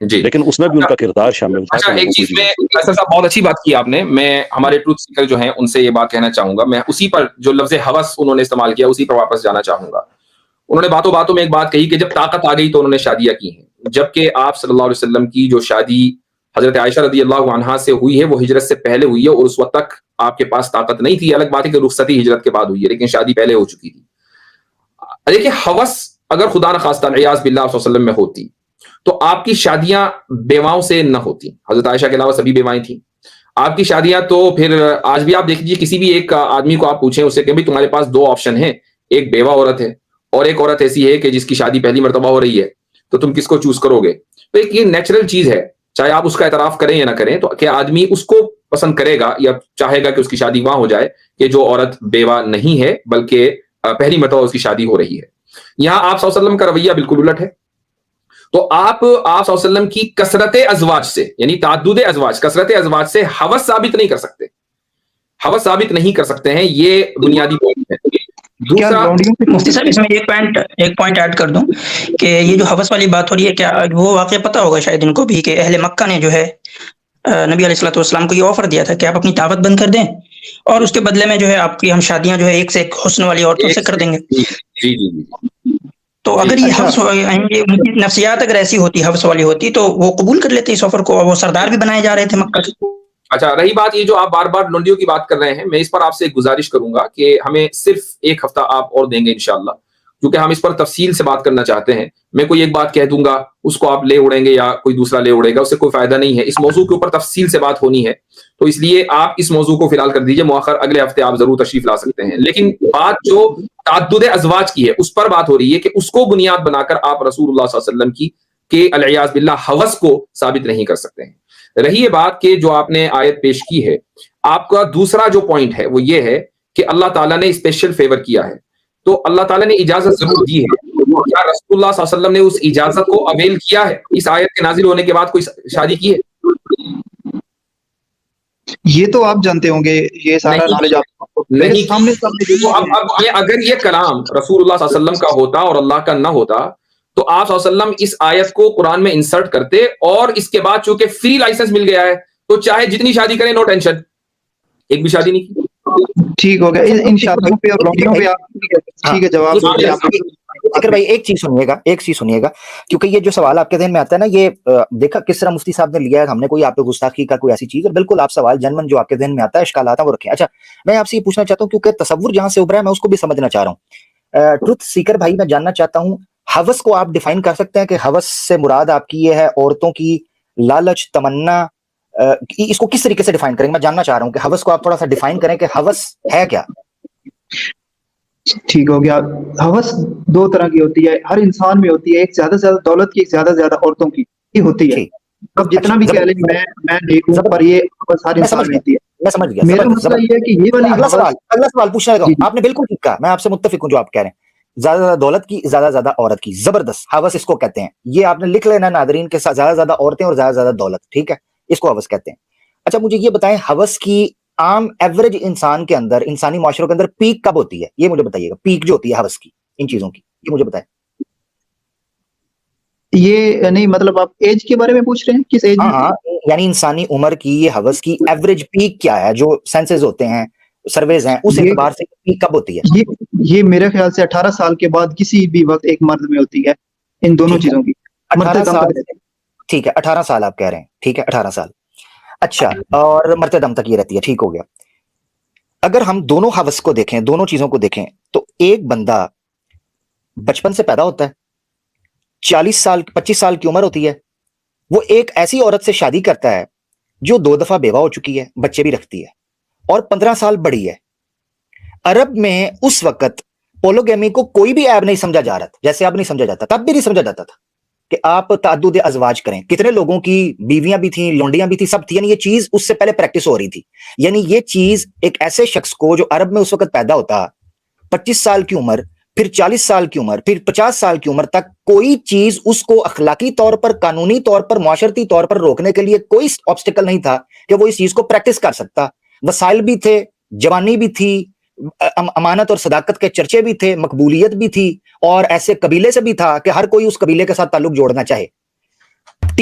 جی لیکن اس میں بھی ان کا کردار شامل تھا. اچھا، کہ ایک لوگوں کو چیز جو میں ایسا صاحب بہت اچھی بات کی آپ نے. میں ہمارے ٹروتھ سیکر جو ہیں ان سے یہ بات کہنا چاہوں گا. میں اسی پر جو لفظ ہوس انہوں نے استعمال کیا اسی پر واپس جانا چاہوں گا. انہوں نے باتوں باتوں میں ایک بات کہی کہ جب طاقت آ گئی تو انہوں نے شادیاں کی ہیں، جبکہ آپ صلی اللہ علیہ وسلم کی جو شادی حضرت عائشہ رضی اللہ عنہا سے ہوئی ہے وہ ہجرت سے پہلے ہوئی ہے، اور اس وقت تک آپ کے پاس طاقت نہیں تھی. الگ بات ہے کہ رخصتی ہجرت کے بعد ہوئی ہے، لیکن شادی پہلے ہو چکی تھی. دیکھیں، ہوس اگر خدا نخواستہ العیاذ باللہ صلی اللہ علیہ وسلم میں ہوتی تو آپ کی شادیاں بیواؤں سے نہ ہوتی. حضرت عائشہ کے علاوہ سبھی بیوائیں تھیں. آپ کی شادیاں تو پھر آج بھی آپ دیکھ لیجیے، کسی بھی ایک آدمی کو آپ پوچھیں اس سے کہ بھائی تمہارے پاس دو آپشن ہیں، ایک بیوہ عورت ہے اور ایک عورت ایسی ہے کہ جس کی شادی پہلی مرتبہ ہو رہی ہے، تو تم کس کو چوز کرو گے؟ تو ایک یہ نیچرل چیز ہے، چاہے آپ اس کا اعتراف کریں یا نہ کریں، تو کہ آدمی اس کو پسند کرے گا یا چاہے گا کہ اس کی شادی وہاں ہو جائے کہ جو عورت بیوہ نہیں ہے بلکہ پہلی مرتبہ اس کی شادی ہو رہی ہے. یہاں آپ صلی اللہ علیہ وسلم کا رویہ بالکل الٹ ہے. تو آپ صلی اللہ علیہ وسلم کی کثرت ازواج سے، یعنی تعدد ازواج، کثرت ازواج سے ہوس ثابت نہیں کر سکتے. ہوس ثابت نہیں کر سکتے ہیں، یہ بنیادی پوائنٹ ہے. کیا دوسرا، لونڈیوں پہ مفتی صاحب اس میں ایک پوائنٹ ایڈ کر دوں کہ یہ جو ہوس والی بات ہو رہی ہے، کیا وہ واقعہ پتہ ہوگا شاید ان کو بھی کہ اہل مکہ نے جو ہے نبی علیہ الصلوۃ والسلام کو یہ آفر دیا تھا کہ آپ اپنی دعوت بند کر دیں اور اس کے بدلے میں جو ہے آپ کی ہم شادیاں جو ہے ایک سے ایک حسن والی عورتوں سے کر دیں گے. جی جی جی تو اگر یہ حوث نفسیات اگر ایسی ہوتی، حوث والی ہوتی، تو وہ قبول کر لیتے اس آفر کو، اور وہ سردار بھی بنائے جا رہے تھے مکہ کے. اچھا، رہی بات یہ جو آپ بار بار لونڈیوں کی بات کر رہے ہیں، میں اس پر آپ سے ایک گزارش کروں گا کہ ہمیں صرف ایک ہفتہ آپ اور دیں گے انشاءاللہ، کیونکہ ہم اس پر تفصیل سے بات کرنا چاہتے ہیں. میں کوئی ایک بات کہہ دوں گا، اس کو آپ لے اڑیں گے یا کوئی دوسرا لے اڑے گا، اس سے کوئی فائدہ نہیں ہے. اس موضوع کے اوپر تفصیل سے بات ہونی ہے، تو اس لیے آپ اس موضوع کو فی الحال کر دیجئے مؤخر. اگلے ہفتے آپ ضرور تشریف لا سکتے ہیں. لیکن بات جو تعدد ازواج کی ہے اس پر بات ہو رہی ہے کہ اس کو بنیاد بنا کر آپ رسول اللہ صلی اللہ علیہ وسلم کی کہ العیاذ باللہ ہوس کو ثابت نہیں کر سکتے ہیں. رہی یہ بات کہ جو آپ نے آیت پیش کی ہے، آپ کا دوسرا جو پوائنٹ ہے وہ یہ ہے کہ اللہ تعالیٰ نے اسپیشل فیور کیا ہے. تو اللہ تعالیٰ نے اجازت ضرور دی ہے. کیا رسول اللہ صلی اللہ علیہ وسلم نے اس اجازت کو اویل کیا ہے؟ اس آیت کے نازل ہونے کے بعد کوئی شادی کی ہے؟ یہ تو آپ جانتے ہوں گے، یہ سارا نالج آپ میرے نہیں. سامنے تو اب اگر یہ کلام رسول اللہ صلی اللہ علیہ وسلم کا ہوتا اور اللہ کا نہ ہوتا تو آپ صلی اللہ علیہ وسلم اس آیت کو قرآن میں انسرٹ کرتے، اور اس کے بعد چونکہ فری لائسنس مل گیا ہے تو چاہے جتنی شادی کریں، نو ٹینشن. ایک بھی شادی نہیں کی. ٹھیک ہو گیا. ان شادیوں پہ اور لونڈیوں پہ آپ ٹھیک ہے جواب دیں گے آپ. ذکر بھائی ایک چیز سنیے گا کیونکہ یہ جو سوال آپ کے ذہن میں آتا ہے نا، یہ دیکھا کس طرح مفتی صاحب نے لیا ہے. ہم نے کوئی آپ پہ گستاخی کا کوئی ایسی چیز، اور بالکل آپ سوال جنمن جو آپ کے ذہن میں آتا ہے، اشکالات ہیں وہ رکھیں. اچھا، میں آپ سے یہ پوچھنا چاہتا ہوں کیونکہ تصور جہاں سے ابھرا ہے میں اس کو بھی سمجھنا چاہ رہا ہوں. ٹروتھ سیکر بھائی، میں جاننا چاہتا ہوں ہوس کو آپ ڈیفائن کر سکتے ہیں کہ ہوس سے مراد آپ کی یہ ہے عورتوں کی لالچ، تمنا، اس کو کس طریقے سے ڈیفائن کریں گے؟ میں جاننا چاہ رہا ہوں کہ ہوس کو آپ تھوڑا سا ڈیفائن کریں کہ ہوس ہے کیا. ٹھیک ہو گیا. ہوس دو طرح کی ہوتی ہے، ہر انسان میں ہوتی ہے. ایک زیادہ سے زیادہ دولت کی، ایک زیادہ سے زیادہ عورتوں کی ہوتی ہے. اب جتنا بھی کہہ لیں میں دیکھوں پر یہ ہوس ہر انسان میں ہوتی ہے. میں سمجھ گیا. میرا مسئلہ یہ ہے کہ یہ والی اگلا سوال پوچھنا لگا ہوں. آپ نے بالکل ٹھیک کہا، میں آپ سے متفق ہوں جو آپ کہہ رہے ہیں. زیادہ زیادہ دولت کی، زیادہ زیادہ عورت کی، زبردست ہوس اس کو کہتے ہیں. یہ آپ نے لکھ لینا ناظرین کے ساتھ، زیادہ زیادہ عورتیں اور زیادہ زیادہ دولت، ٹھیک ہے، اس کو ہوس کہتے ہیں. اچھا مجھے یہ بتائیں، ہوس کی عام ایوریج انسان کے اندر، انسانی معاشروں کے اندر پیک کب ہوتی ہے؟ یہ مجھے بتائیے گا، پیک جو ہوتی ہے ہوس کی ان چیزوں کی، یہ مجھے بتائیں. یہ نہیں مطلب آپ ایج کے بارے میں پوچھ رہے ہیں، کس ایج میں؟ ہاں، یعنی انسانی عمر کی یہ ہوس کی ایوریج پیک کیا ہے؟ جو سینسز ہوتے ہیں، سرویز ہیں، اس اعتبار سے پیک کب ہوتی ہے؟ یہ میرے خیال سے 18 سال کے بعد کسی بھی وقت ایک مرد میں ہوتی ہے، ان دونوں چیزوں کی. 18 سال، ٹھیک ہے، 18 سال آپ کہہ رہے ہیں، ٹھیک ہے 18 سال. اچھا، اور مرتے دم تک یہ رہتی ہے، ٹھیک ہو گیا. اگر ہم دونوں ہوس کو دیکھیں، دونوں چیزوں کو دیکھیں، تو ایک بندہ بچپن سے پیدا ہوتا ہے، 40 سال 25 سال کی عمر ہوتی ہے، وہ ایک ایسی عورت سے شادی کرتا ہے جو 2 دفعہ بیوہ ہو چکی ہے، بچے بھی رکھتی ہے، اور 15 سال بڑی ہے. عرب میں اس وقت پولوگیمی کو کوئی بھی عیب نہیں سمجھا جا رہا تھا، جیسے اب نہیں سمجھا جاتا، تب بھی نہیں سمجھا جاتا تھا کہ آپ تعدد ازواج کریں. کتنے لوگوں کی بیویاں بھی تھیں، لونڈیاں بھی تھیں، سب تھی. یعنی یہ چیز اس سے پہلے پریکٹس ہو رہی تھی. یعنی یہ چیز ایک ایسے شخص کو جو عرب میں اس وقت پیدا ہوتا، 25 سال کی عمر، پھر 40 سال کی عمر، پھر 50 سال کی عمر تک کوئی چیز اس کو اخلاقی طور پر، قانونی طور پر، معاشرتی طور پر روکنے کے لیے کوئی آبسٹیکل نہیں تھا کہ وہ اس چیز کو پریکٹس کر سکتا. وسائل بھی تھے، جوانی بھی تھی، امانت اور صداقت کے چرچے بھی تھے، مقبولیت بھی تھی، اور ایسے قبیلے سے بھی تھا کہ ہر کوئی اس قبیلے کے ساتھ تعلق جوڑنا چاہے.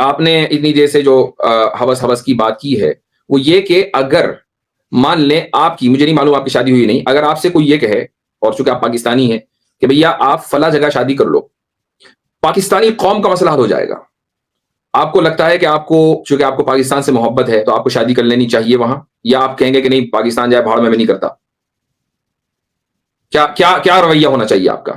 آپ نے اتنی دیر سے جو حوث کی بات کی ہے وہ یہ کہ اگر مان لیں آپ کی، مجھے نہیں معلوم آپ کی شادی ہوئی نہیں، اگر آپ سے کوئی یہ کہے، اور چونکہ آپ پاکستانی ہیں، کہ بھیا آپ فلاں جگہ شادی کر لو، پاکستانی قوم کا مسئلہ حل ہو جائے گا، آپ کو لگتا ہے کہ آپ کو، چونکہ آپ کو پاکستان سے محبت ہے تو آپ کو شادی کر لینی چاہیے وہاں، یا آپ کہیں گے کہ نہیں پاکستان جائے بھاڑ میں نہیں کرتا؟ کیا رویہ ہونا چاہیے آپ کا؟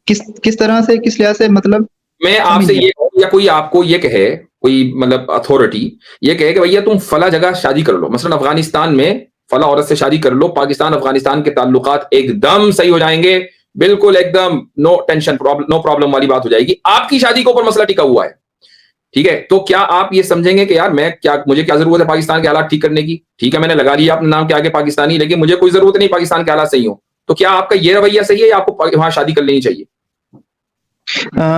کس طرح سے، کس لحاظ سے، مطلب میں آپ سے یہ کہوں، یا کوئی آپ کو یہ کہے، کوئی مطلب اتھارٹی یہ کہے کہ بھیا تم فلاں جگہ شادی کر لو، مثلا افغانستان میں فلاں عورت سے شادی کر لو، پاکستان افغانستان کے تعلقات ایک دم صحیح ہو جائیں گے، بالکل ایک دم نو ٹینشن، نو پرابلم والی بات ہو جائے گی، آپ کی شادی کے اوپر مسئلہ ٹکا ہوا ہے، ٹھیک ہے؟ تو کیا آپ یہ سمجھیں گے کہ یار مجھے کیا ضرورت ہے پاکستان کے حالات ٹھیک کرنے کی؟ ٹھیک ہے میں نے لگا لیا اپنے نام کے آگے پاکستانی، لیکن مجھے کوئی ضرورت نہیں پاکستان کے حالات صحیح ہوں، تو کیا آپ کا یہ رویہ صحیح ہے یا آپ کو وہاں شادی کر لینی چاہیے؟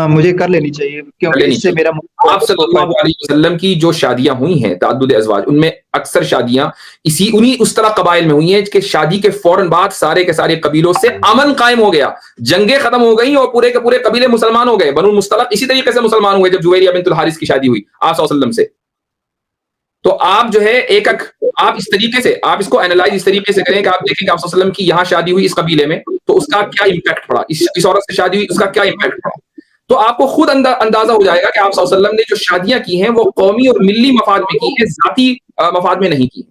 مجھے کر لینی چاہیے، کیونکہ اس سے میرا آپ صلی اللہ علیہ وسلم کی جو شادیاں ہوئی ہیں تعدد ازواج، ان میں اکثر شادیاں اس طرح قبائل میں ہوئی ہیں کہ شادی کے فوراً بعد سارے کے سارے قبیلوں سے امن قائم ہو گیا، جنگیں ختم ہو گئی اور پورے کے پورے قبیلے مسلمان ہو گئے، بنو المصطلق اسی طریقے سے مسلمان ہوئے جب جویریہ بنت الحارث کی شادی ہوئی آپ صلی اللہ علیہ وسلم سے۔ تو آپ جو ہے آپ اس طریقے سے، آپ اس کو اینالائز اس طریقے سے کریں کہ آپ دیکھیں کہ آپ صلی اللہ علیہ وسلم کی یہاں شادی ہوئی اس قبیلے میں تو اس کا کیا امپیکٹ پڑا، اس عورت سے شادی ہوئی اس کا کیا امپیکٹ پڑا، تو آپ کو خود اندازہ ہو جائے گا کہ آپ صلی اللہ علیہ وسلم نے جو شادیاں کی ہیں وہ قومی اور ملی مفاد میں کی ہیں، ذاتی مفاد میں نہیں کی۔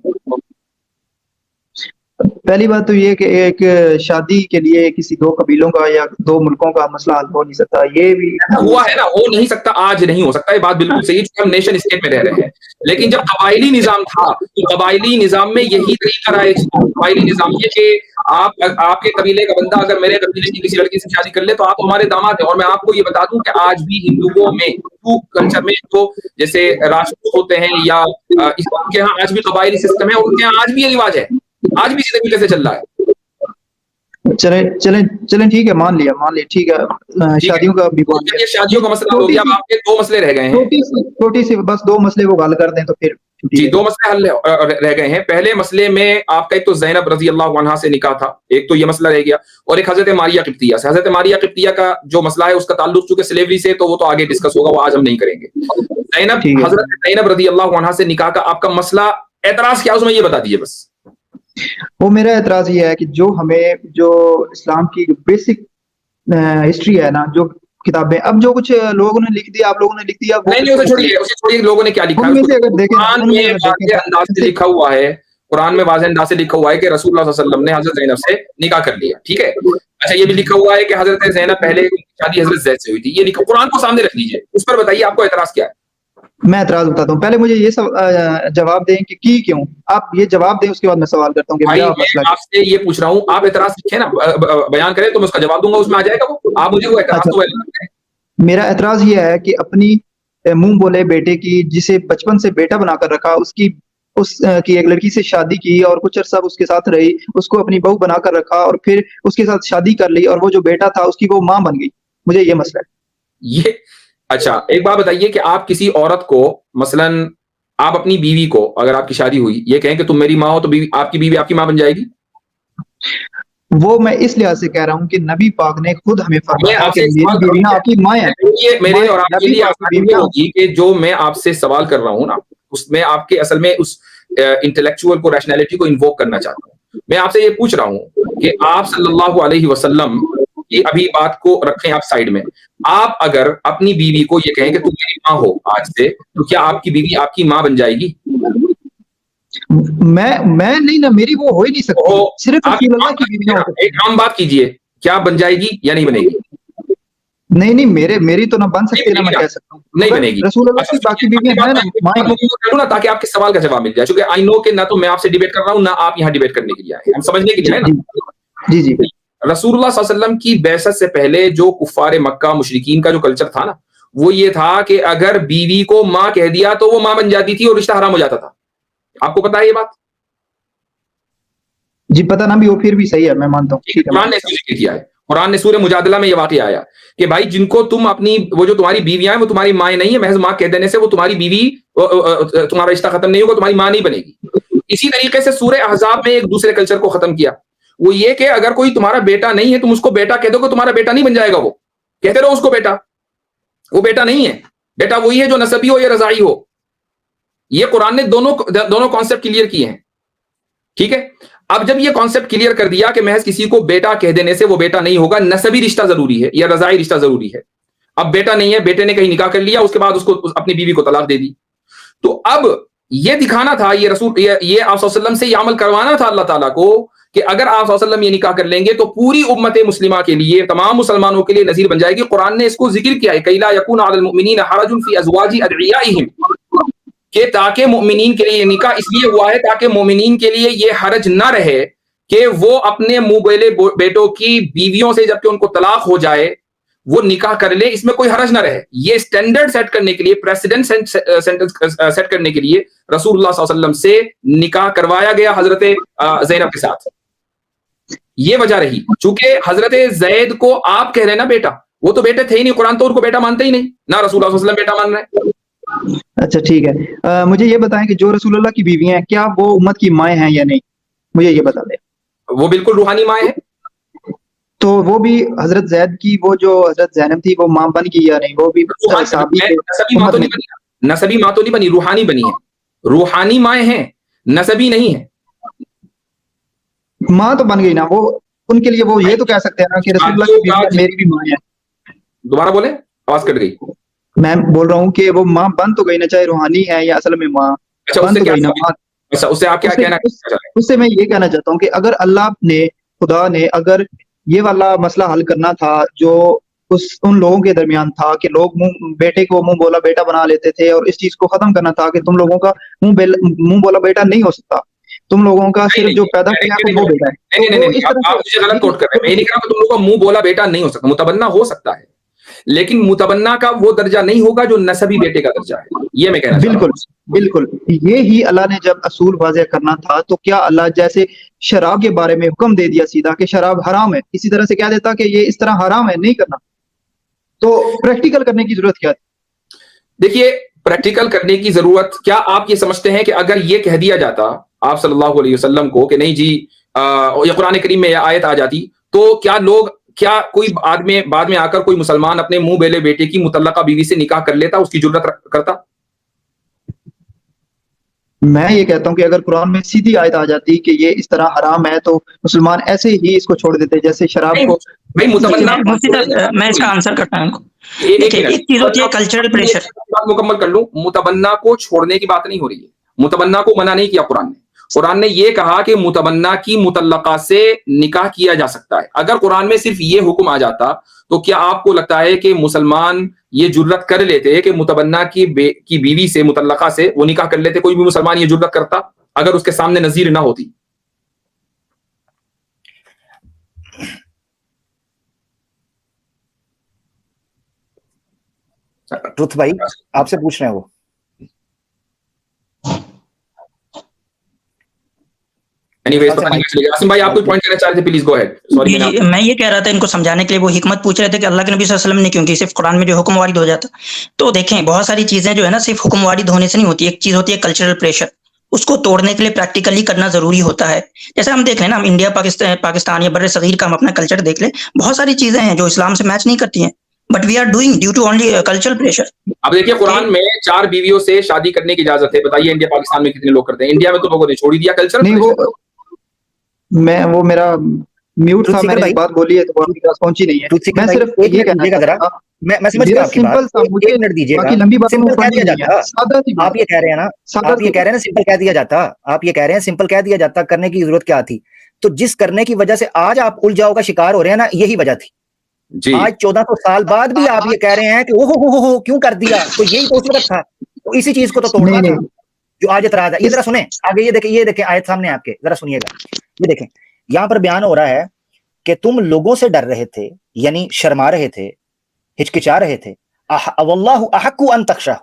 پہلی بات تو یہ کہ ایک شادی کے لیے کسی دو قبیلوں کا یا دو ملکوں کا مسئلہ حل ہو نہیں سکتا، یہ بھی ہوا ہے نا، ہو نہیں سکتا، آج نہیں ہو سکتا، یہ بات بالکل صحیح ہے کہ ہم نیشن اسٹیٹ میں رہ رہے ہیں، لیکن جب قبائلی نظام تھا تو قبائلی نظام میں یہی طریقہ رہا ہے، قبائلی نظام یہ کہ آپ کے قبیلے کا بندہ اگر میرے قبیلے کی کسی لڑکی سے شادی کر لے تو آپ ہمارے داماد ہیں، اور میں آپ کو یہ بتا دوں کہ آج بھی ہندوؤں میں، ہندو کلچر میں تو جیسے راشٹر ہوتے ہیں یا ان کے یہاں آج بھی قبائلی سسٹم ہے، اور ان کے یہاں آج بھی یہ رواج ہے، آج بھی اسی طریقے سے چل رہا ہے۔ چلیں ٹھیک ہے، مان لیا ٹھیک ہے، شادیوں کا بھی یہ شادیوں کا مسئلہ ہو گیا، اب آپ کے دو مسئلے رہ گئے ہیں، چھوٹی سی بس دو مسئلے کو حل کر دیں تو پھر جی دو مسئلے حل رہ گئے ہیں۔ پہلے مسئلے میں آپ کا ایک تو زینب رضی اللہ عنہا سے نکاح تھا، ایک تو یہ مسئلہ رہ گیا، اور ایک حضرت ماریہ قبطیہ سے۔ حضرت ماریہ قبطیہ کا جو مسئلہ ہے اس کا تعلق چونکہ سلیوری سے تو وہ تو آگے ڈسکس ہوگا، وہ آج ہم نہیں کریں گے۔ حضرت زینب رضی اللہ عنہا سے نکاح کا آپ کا مسئلہ، اعتراض کیا اس میں یہ بتا دیجیے بس۔ وہ میرا اعتراض یہ ہے کہ جو اسلام کی جو بیسک ہسٹری ہے نا، جو کتابیں اب جو کچھ لوگوں نے لکھ دیا، آپ لوگوں نے لکھ دیا، نہیں اسے چھوڑیے لوگوں نے کیا لکھا ہے، قرآن میں واضح انداز سے لکھا ہوا ہے، قرآن میں واضح انداز سے لکھا ہوا ہے کہ رسول اللہ صلی اللہ علیہ وسلم نے حضرت زینب سے نکاح کر لیا، ٹھیک ہے؟ اچھا یہ بھی لکھا ہوا ہے کہ حضرت زینب پہلے شادی حضرت زید سے ہوئی تھی، یہ لکھا، قرآن کو سامنے رکھ لیجیے، اس پر بتائیے آپ کو اعتراض کیا ہے؟ میں اعتراض بتاتا ہوں، پہلے مجھے یہ جواب دیں کہ کیوں، آپ یہ جواب دیں، اس کے بعد میں سوال کرتا ہوں کہ بھائی میں آپ سے یہ پوچھ رہا ہوں، آپ اعتراض لکھیں نا، بیان کریں تو میں اس کا جواب دوں گا، اس میں آ جائے گا وہ، آپ مجھے وہ اعتراض تو میرا اعتراض یہ ہے کہ اپنی منہ بولے بیٹے کی، جسے بچپن سے بیٹا بنا کر رکھا، اس کی ایک لڑکی سے شادی کی اور کچھ عرصہ اس کے ساتھ رہی، اس کو اپنی بہو بنا کر رکھا اور پھر اس کے ساتھ شادی کر لی، اور وہ جو بیٹا تھا اس کی وہ ماں بن گئی، مجھے یہ مسئلہ ہے۔ یہ اچھا ایک بات بتائیے کہ آپ کسی عورت کو، مثلا آپ اپنی بیوی کو، اگر آپ کی شادی ہوئی، یہ کہیں کہ تم میری ماں ہو، تو آپ کی بیوی آپ کی ماں بن جائے گی؟ وہ میں اس لحاظ سے کہہ رہا ہوں کہ نبی پاک نے خود ہمیں فرمایا کہ میری میری بیویاں آپ کی ماں ہیں، میرے اور آپ کے لیے آسانی یہ ہوگی کہ جو میں آپ سے سوال کر رہا ہوں نا، اس میں آپ کے اصل میں اس انٹلیکچوئل کو، ریشنلٹی کو انووک کرنا چاہتا ہوں۔ میں آپ سے یہ پوچھ رہا ہوں کہ آپ صلی اللہ علیہ وسلم کی ابھی بات کو رکھیں آپ سائڈ میں، آپ اگر اپنی بیوی کو یہ کہیں کہ تم میری ماں ہو آج سے، تو کیا آپ کی بیوی آپ کی ماں بن جائے گی؟ میں نہیں نا، میری وہ ہو ہی نہیں سکتی، صرف رسول اللہ کی بیویاں ہو سکتی ہیں۔ ایک عام بات کیجئے، کیا بن جائے گی یا نہیں بنے گی؟ نہیں میری تو نہ بن سکتی، نہ میں کہہ سکتا ہوں، نہیں بنے گی۔ رسول اللہ کی باقی بیویاں ہیں نا، تاکہ آپ کے سوال کا جواب مل جائے، کیونکہ آئی نو کہ نہ تو میں آپ سے ڈیبیٹ کر رہا ہوں، نہ آپ یہاں ڈیبیٹ کرنے کے لیے آئے ہیں، ہم سمجھنے کے لیے آئے نا۔ جی رسول اللہ صلی اللہ علیہ وسلم کی بعثت سے پہلے جو کفار مکہ مشرکین کا جو کلچر تھا نا، وہ یہ تھا کہ اگر بیوی کو ماں کہہ دیا تو وہ ماں بن جاتی تھی اور رشتہ حرام ہو جاتا تھا۔ آپ کو پتا ہے یہ بات؟ جی پتہ نہ بھی ہو، پھر بھی صحیح ہے، میں مانتا ہوں۔ قرآن نے ذکر کیا ہے، قرآن نے سورہ مجادلہ میں یہ واقعہ آیا کہ بھائی جن کو تم اپنی، وہ جو تمہاری بیویاں ہیں وہ تمہاری ماں نہیں ہے، محض ماں کہہ دینے سے وہ تمہاری بیوی، تمہارا رشتہ ختم نہیں ہوگا، تمہاری ماں نہیں بنے گی۔ اسی طریقے سے سورہ احزاب میں ایک دوسرے کلچر کو ختم کیا، وہ یہ کہ اگر کوئی تمہارا بیٹا نہیں ہے تم اس کو بیٹا کہہ دو کہ تمہارا بیٹا نہیں بن جائے گا، وہ کہتے رہو اس کو بیٹا۔ وہ بیٹا نہیں ہے. بیٹا وہی ہے جو نسبی ہو یا رضاعی ہو. یہ قرآن نے دونوں کانسیپٹ کلیئر کیے ہیں. ٹھیک ہے. اب جب یہ کانسیپٹ کلیئر کر دیا کہ محض کسی کو بیٹا کہہ دینے سے وہ بیٹا نہیں ہوگا, نسبی رشتہ ضروری ہے یا رضاعی رشتہ ضروری ہے. اب بیٹا نہیں ہے, بیٹے نے کہیں نکاح کر لیا, اس کے بعد اس کو اپنی بیوی کو طلاق دے دی. تو اب یہ دکھانا تھا, یہ رسول یہ آپ صلی اللہ علیہ وسلم سے یہ عمل کروانا تھا اللہ تعالیٰ کو کہ اگر آپ صلی اللہ علیہ وسلم یہ نکاح کر لیں گے تو پوری امت مسلمہ کے لیے, تمام مسلمانوں کے لیے نذیر بن جائے گی. قرآن نے اس کو ذکر کیا ہے, کَیْ لَا يَكُونَ عَلَى الْمُؤْمِنِينَ حَرَجٌ فِي أَزْوَاجِ أَدْعِيَائِهِمْ, کہ تاکہ مومنین کے لیے یہ نکاح اس لیے ہوا ہے تاکہ مومنین کے لیے یہ حرج نہ رہے کہ وہ اپنے منہ بولے بیٹوں کی بیویوں سے جب کہ ان کو طلاق ہو جائے وہ نکاح کر لے, اس میں کوئی حرج نہ رہے. یہ سٹینڈرڈ سیٹ کرنے کے لیے, پریسیڈنٹ سیٹ کرنے کے لیے رسول اللہ صلی اللہ علیہ وسلم سے نکاح کروایا گیا حضرت زینب کے ساتھ. یہ وجہ رہی. چونکہ حضرت زید کو آپ کہہ رہے ہیں نا بیٹا, وہ تو بیٹے تھے ہی نہیں, قرآن تو ان کو بیٹا مانتے ہی نہیں, نہ رسول اللہ صلی اللہ علیہ وسلم بیٹا مان رہے ہیں. اچھا ٹھیک ہے. مجھے یہ بتائیں کہ جو رسول اللہ کی بیویاں ہیں کیا وہ امت کی مائیں ہیں یا نہیں, مجھے یہ بتا دیں. وہ بالکل روحانی مائیں ہیں. تو وہ بھی حضرت زید کی, وہ جو حضرت زینب تھی وہ ماں بن گئی یا نہیں, وہ بھی صحابی تھے. نسبی ماں تو نہیں بنی, روحانی بنی ہے. روحانی مائیں ہیں, نسبی نہیں ہے. ماں تو بن گئی نا, وہ ان کے لیے وہ یہ تو کہہ سکتے ہیں نا کہ رسول اللہ کی بیویاں میری بھی ماں ہیں. دوبارہ بولیں, آواز کٹ گئی. میں بول رہا ہوں کہ وہ ماں بن تو گئی نا, چاہے روحانی ہے یا اصل میں ماں بن تو گئی نا. اس سے آپ کیا کہنا ہے؟ اس سے میں یہ کہنا چاہتا ہوں کہ اگر اللہ نے, خدا نے اگر یہ والا مسئلہ حل کرنا تھا جو ان لوگوں کے درمیان تھا کہ لوگ بیٹے کو منہ بولا بیٹا بنا لیتے تھے, اور اس چیز کو ختم کرنا تھا کہ تم لوگوں کا منہ بولا بیٹا نہیں ہو سکتا, تم لوگوں کا صرف جو پیدا کیا وہ بیٹا ہے. نہیں, آپ مجھے غلط کوٹ کر رہے ہیں. میں نہیں کہا کہ تم لوگوں کا منہ بولا بیٹا نہیں ہو سکتا, متبنہ ہو سکتا ہے, لیکن متبنہ کا وہ درجہ نہیں ہوگا جو نسبی بیٹے کا درجہ ہے. یہ میں کہنا چاہتا ہوں. بالکل یہ ہی اللہ نے جب اصول واضح کرنا تھا تو کیا اللہ جیسے شراب کے بارے میں حکم دے دیا سیدھا کہ شراب حرام ہے, اسی طرح سے کہہ دیتا کہ یہ اس طرح حرام ہے نہیں کرنا, تو پریکٹیکل کرنے کی ضرورت کیا تھی؟ دیکھیے, پریکٹیکل کرنے کی ضرورت کیا, آپ یہ سمجھتے ہیں کہ اگر یہ کہہ دیا جاتا آپ صلی اللہ علیہ وسلم کو کہ نہیں جی یہ قرآن کریم میں یہ آیت آ جاتی, تو کیا کوئی بعد میں آ کر کوئی مسلمان اپنے منہ بیلے بیٹے کی مطلقہ بیوی سے نکاح کر لیتا, اس کی جرت کرتا؟ میں یہ کہتا ہوں کہ اگر قرآن میں سیدھی آیت آ جاتی کہ یہ اس طرح حرام ہے تو مسلمان ایسے ہی اس کو چھوڑ دیتے, جیسے شراب کو. میں اس کا آنسر کرتا ہوں. ایک چیز ہوتی ہے کلچرل پریشر. مکمل کر لوں. متبنہ کو چھوڑنے کی بات نہیں ہو رہی ہے, متبنہ کو منع نہیں کیا قرآن نے. قرآن نے یہ کہا کہ متبنہ کی مطلقہ سے نکاح کیا جا سکتا ہے. اگر قرآن میں صرف یہ حکم آ جاتا تو کیا آپ کو لگتا ہے کہ مسلمان یہ جرت کر لیتے کہ متبنہ کی بیوی سے, مطلقہ سے وہ نکاح کر لیتے؟ کوئی بھی مسلمان یہ جرت کرتا اگر اس کے سامنے نظیر نہ ہوتی؟ ٹروتھ بھائی آپ سے پوچھ رہے ہیں وہ. میں یہ کہہ رہا تھا ان کو سمجھانے کے لیے, وہ حکمت پوچھ رہے تھے کہ اللہ کے نبی صلی اللہ علیہ وسلم نے کیونکہ صرف قرآن میں جو حکم وارد ہو جاتا. تو دیکھیں بہت ساری چیزیں جو ہے نا صرف حکم وارد ہونے سے نہیں ہوتی. ایک چیز ہوتی ہے کلچرل پریشر, اس کو توڑنے کے لیے پریکٹیکلی کرنا ضروری ہوتا ہے. جیسے ہم دیکھ لیں نا, ہم انڈیا پاکستان یا بر صغیر کا ہم اپنا کلچر دیکھ لیں, بہت ساری چیزیں ہیں جو اسلام سے میچ نہیں کرتی ہیں, but we are doing due to only cultural pressure. اب دیکھیے قرآن میں 4 بیویوں سے شادی کرنے کی اجازت ہے. بتائیے انڈیا پاکستان میں کتنے لوگ کرتے ہیں؟ انڈیا میں تو لوگوں نے چھوڑ دیا کلچر. وہ میرا میوٹ تھا, میں نے بات بولی ہے تو آپ کی بات پہنچی نہیں ہے. میں صرف یہ کہنا چاہتا ہوں, میں سمجھ گیا آپ کی بات, مجھے منٹ دیجیے گا. سمپل کہہ دیا جاتا, آپ یہ کہہ رہے ہیں نا, آپ یہ کہہ رہے ہیں سمپل کہہ دیا جاتا, آپ یہ کہہ رہے ہیں سمپل کہہ دیا جاتا, کرنے کی ضرورت کیا تھی؟ تو جس کرنے کی وجہ سے آج آپ الجھاؤ کا شکار ہو رہے ہیں نا, یہی وجہ تھی. آج 1400 سال بعد بھی آپ یہ کہہ رہے ہیں کہ اوہ کیوں کر دیا, تو یہی تو صورت تھا. تو اسی چیز کو تو توڑنا تھا جو آج اعتراض ہے. یہ ذرا سنیں آگے, یہ دیکھیں آیت سامنے آپ کے, ذرا سنیے گا. یہ دیکھیں یہاں پر بیان ہو رہا ہے کہ تم لوگوں سے ڈر رہے تھے, یعنی شرما رہے تھے, ہچکچا رہے تھے. واللہ احق ان تخشہ,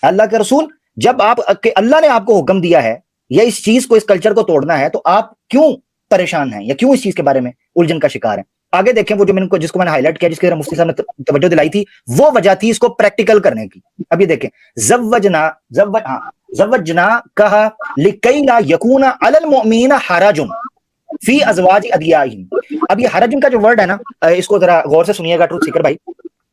اللہ کے رسول جب اللہ نے آپ کو حکم دیا ہے یا اس چیز کو, اس کلچر کو توڑنا ہے, تو آپ کیوں پریشان ہیں یا کیوں اس چیز کے بارے میں الجھن کا شکار ہیں؟ آگے دیکھیں وہ جو جس کو میں نے ہائی لائٹ کیا, جس کے مفتی صاحب نے توجہ دلائی تھی, وہ وجہ تھی اس کو پریکٹیکل کرنے کی. اب یہ دیکھیں زوجنا کہا لکی لا یکون علی المؤمنین حرج فی ازواج ادعیائہم. اب یہ حرج کا جو ورڈ ہے نا, اس کو ذرا غور سے سنیے گا ٹروتھ سیکر بھائی.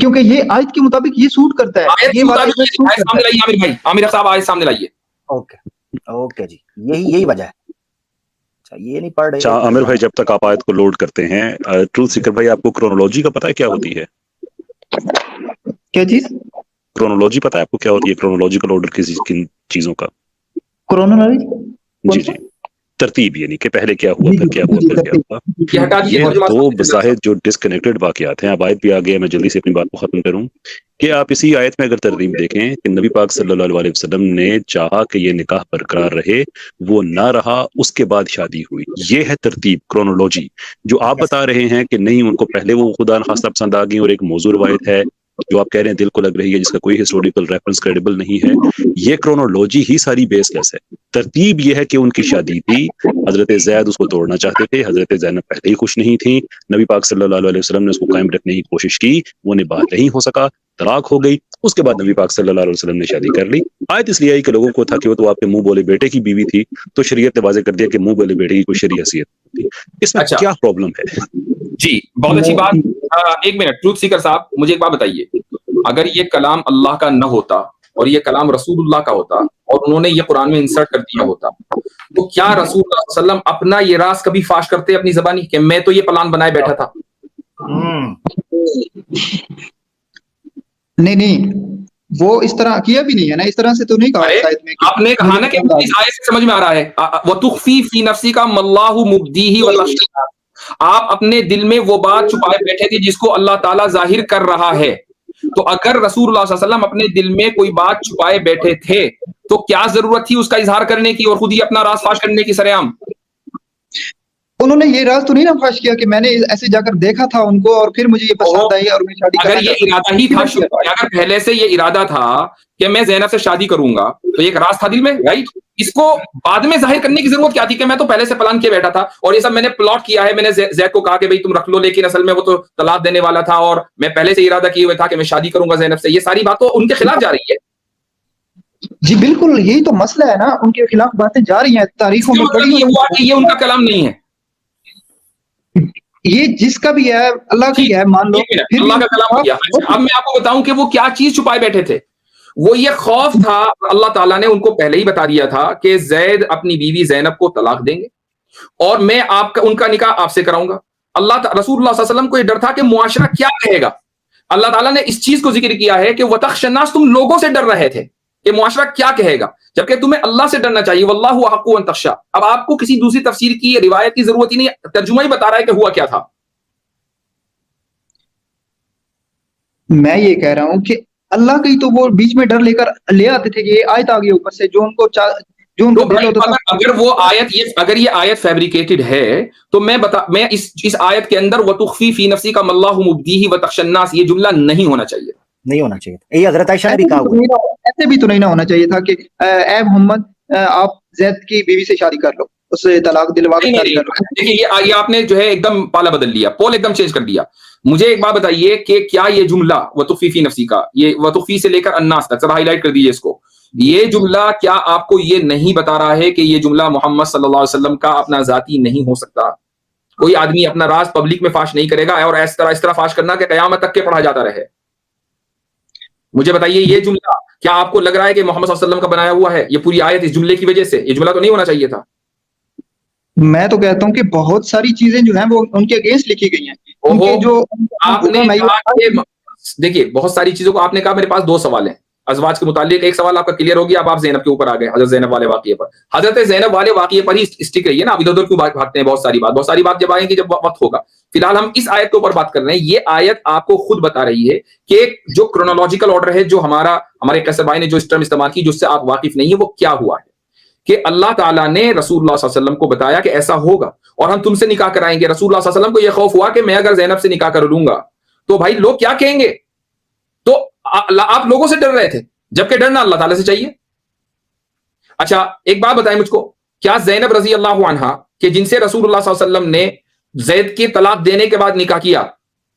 کیونکہ یہ آیت کے مطابق یہ سوٹ کرتا ہے, آیت یہ کے بات مطابق سوٹ آیت کرتا سامنے ہے. لائیے عامر بھائی, عامر صاحب آیت سامنے لائیے. اوکے جی, یہی وجہ ہے. اچھا یہ نہیں پڑھ رہے. عامر بھائی جب تک آپ آیت کو لوڈ کرتے ہیں, ٹروتھ سیکر بھائی آپ کو کرونولوجی کا پتہ ہے کیا ہوتی ہے؟ کیا چیز؟ کرونولوجی پتہ ہے آپ کو کیا ہوتی ہے؟ کرونولوجیکل آرڈر کن چیزوں کا؟ کرونا جی ترتیب, یعنی کہ پہلے کیا ہوا جی پھر کیا ہوا پھر کیا ہوا. یہ ہٹا دیجیے, یہ موجود بات دو سمجھ لیجیے. بظاہر جو ڈسکنیکٹڈ واقعات ہیں. اب آیت بھی آ گیا, میں جلدی سے اپنی بات کو ختم کروں کہ آپ اسی آیت میں اگر ترتیب دیکھیں کہ نبی پاک صلی اللہ علیہ وسلم نے چاہا کہ یہ نکاح برقرار رہے, وہ نہ رہا, اس کے بعد شادی ہوئی. یہ ہے ترتیب, کرونولوجی. جو آپ بتا رہے ہیں کہ نہیں ان کو پہلے وہ خدا نخواستہ پسند آ گئی اور ایک موضوع روایت ہے جو آپ کہہ رہے ہیں دل کو لگ رہی ہے, جس کا کوئی ہسٹوریکل ریفرنس کریڈیبل نہیں ہے, یہ کرونولوجی ہی ساری بیس لیس ہے. ترتیب یہ ہے کہ ان کی شادی تھی, حضرت زید اس کو توڑنا چاہتے تھے, حضرت زینب پہلے ہی خوش نہیں تھی, نبی پاک صلی اللہ علیہ وسلم نے اس کو قائم رکھنے کی کوشش کی, وہ نباہ نہیں ہو سکا, طلاق ہو گئی. اس کے بعد نبی پاک صلی اللہ علیہ وسلم نے شادی کر لی. آیت اس لیے آئی کہ لوگوں کو تھا کہ وہ تو آپ کے منہ بولے بیٹے کی بیوی تھی, تو شریعت نے واضح کر دیا کہ منہ بولے بیٹے کی کوئی شرعی حیثیت نہیں تھی. اس میں اچھا کیا پرابلم ہے؟ جی, بہت اچھی بات. ایک منٹ, ٹروتھ سیکر صاحب مجھے ایک بات بتائیے, اگر یہ کلام اللہ کا نہ ہوتا اور یہ کلام رسول اللہ کا ہوتا اور انہوں نے یہ قرآن میں انسرٹ کر دیا ہوتا, تو کیا رسول اللہ صلی اللہ علیہ وسلم اپنا یہ راز کبھی فاش کرتے اپنی زبانی کہ میں تو یہ پلان بنائے بیٹھا تھا؟ نہیں, وہ اس طرح کیا بھی نہیں ہے نا, اس طرح سے تو نہیں کہا ارے آیت میں. آپ نے کہا نا کہ اس آیت سے سمجھ میں آ رہا ہے, وَتُخْفِي فِي نَفْسِكَ مَا اللَّهُ مُبْدِيهِ وَتَخْشَىٰ, آپ اپنے دل میں وہ بات چھپائے بیٹھے تھے جس کو اللہ تعالیٰ ظاہر کر رہا ہے. تو اگر رسول اللہ صلی اللہ علیہ وسلم اپنے دل میں کوئی بات چھپائے بیٹھے تھے تو کیا ضرورت تھی اس کا اظہار کرنے کی اور خود ہی اپنا راز فاش کرنے کی سرے عام؟ انہوں نے یہ راز تو نہیں نا فاش کیا کہ میں نے ایسے جا کر دیکھا تھا ان کو اور پھر مجھے یہ پسند آئی اور میں شادی اگر یہ ارادہ ہی تھا, اگر پہلے سے یہ ارادہ تھا کہ میں زینب سے شادی کروں گا تو ایک راز تھا دل میں, رائٹ؟ اس کو بعد میں ظاہر کرنے کی ضرورت کیا تھی کہ میں تو پہلے سے پلان کیے بیٹھا تھا اور یہ سب میں نے پلاٹ کیا ہے. میں نے زید کو کہا کہ بھئی تم رکھ لو, لیکن اصل میں وہ تو طلاق دینے والا تھا اور میں پہلے سے ارادہ کیے ہوئے تھا کہ میں شادی کروں گا زینب سے. یہ ساری بات تو ان کے خلاف جا رہی ہے. جی بالکل, یہی تو مسئلہ ہے نا, ان کے خلاف باتیں جا رہی ہیں تاریخوں میں پڑھی. یہ ہوا کہ یہ ان کا کلام نہیں ہے, یہ جس کا بھی ہے اللہ کی ہے, مان لو اللہ کا کلام ہو گیا. اب میں آپ کو بتاؤں کہ وہ کیا چیز چھپائے بیٹھے تھے. وہ یہ خوف تھا, اللہ تعالیٰ نے ان کو پہلے ہی بتا دیا تھا کہ زید اپنی بیوی زینب کو طلاق دیں گے اور میں آپ کا ان کا نکاح آپ سے کراؤں گا. رسول اللہ صلی اللہ علیہ وسلم کو یہ ڈر تھا کہ معاشرہ کیا کہے گا. اللہ تعالیٰ نے اس چیز کو ذکر کیا ہے کہ وَتَخْشَى النَّاسَ, تم لوگوں سے ڈر رہے تھے کہ معاشرہ کیا کہے گا, جبکہ تمہیں اللہ سے ڈرنا چاہیے. وَاللَّهُ أَحَقُّ أَن تَخْشَىٰ. اب آپ کو کسی دوسری تفسیر کی روایت کی ضرورت ہی نہیں, ترجمہ ہی بتا رہا ہے کہ ہوا کیا تھا. میں یہ کہہ رہا ہوں کہ اللہ کا ہی تو وہ بیچ میں ڈر لے کر لے آتے تھے کہ یہ آیت آ گئی اوپر سے, جو ان کو دل ہوتا تھا. اگر وہ آیت اگر یہ آیت فیبریکیٹڈ ہے تو میں اس آیت کے اندر وَتُخْفِي فِي نَفْسِكَ مَا اللَّهُ مُبْدِيهِ وَتَخْشَى النَّاسَ یہ جملہ نہیں ہونا چاہیے. نہیں ہونا چاہیے. یہ حضرت عائشہ نے بھی کہا ہوا, ایسے بھی تو نہیں نہ ہونا چاہیے تھا کہ اے محمد آپ زید کی بیوی سے شادی کر لو, اس سے طلاق دلوا کر شادی کر لو. دیکھیے یہ آپ نے جو ہے ایک دم پالا بدل لیا, پول ایک دم چینج کر دیا. مجھے ایک بات بتائیے کہ کیا یہ جملہ وَتُخْفِي فِي نَفْسِكَ, یہ وَتُخْفِي سے لے کر الناس تک سب ہائی لائٹ کر دیجیے اس کو, یہ جملہ کیا آپ کو یہ نہیں بتا رہا ہے کہ یہ جملہ محمد صلی اللہ علیہ وسلم کا اپنا ذاتی نہیں ہو سکتا؟ کوئی آدمی اپنا راز پبلک میں فاش نہیں کرے گا اور اس طرح فاش کرنا کہ قیامت تک کے پڑھا جاتا رہے. مجھے بتائیے یہ جملہ کیا آپ کو لگ رہا ہے کہ محمد صلی اللہ علیہ وسلم کا بنایا ہوا ہے؟ یہ پوری آیت اس جملے کی وجہ سے, یہ جملہ تو نہیں ہونا چاہیے تھا. میں تو کہتا ہوں کہ بہت ساری چیزیں جو ہیں وہ ان کے اگینسٹ لکھی گئی ہیں. ان کے جو آپ نے دیکھیے بہت ساری چیزوں کو آپ نے کہا. میرے پاس 2 سوال ہیں ازواج کے متعلق. ایک سوال آپ کا کلیئر ہو گیا, اب آپ زینب کے اوپر آ گئے, حضرت زینب والے واقعے پر. حضرت زینب والے واقعے پر ہی اسٹک رہیے نا, اب ادھر ادھر کیوں بھاگتے ہیں. بہت ساری بات جب آئیں گی جب وقت ہوگا. فی الحال ہم اس آیت کے اوپر بات کر رہے ہیں. یہ آیت آپ کو خود بتا رہی ہے کہ جو کرونالوجیکل آرڈر ہے, جو ہمارے کیسر بھائی نے جو اس ٹرم استعمال کی جس سے آپ واقف نہیں ہیں, وہ کیا ہوا ہے کہ اللہ تعالیٰ نے رسول اللہ صلی اللہ علیہ وسلم کو بتایا کہ ایسا ہوگا اور ہم تم سے نکاح کرائیں گے. رسول اللہ صلی اللہ علیہ وسلم کو یہ خوف ہوا کہ میں اگر زینب سے نکاح کر لوں گا تو بھائی لوگ کیا کہیں گے, تو آپ لوگوں سے ڈر رہے تھے, جبکہ ڈرنا اللہ تعالیٰ سے چاہیے. اچھا ایک بات بتائیں مجھ کو, کیا زینب رضی اللہ عنہا کہ جن سے رسول اللہ صلی اللہ علیہ وسلم نے زید کی طلاق دینے کے بعد نکاح کیا,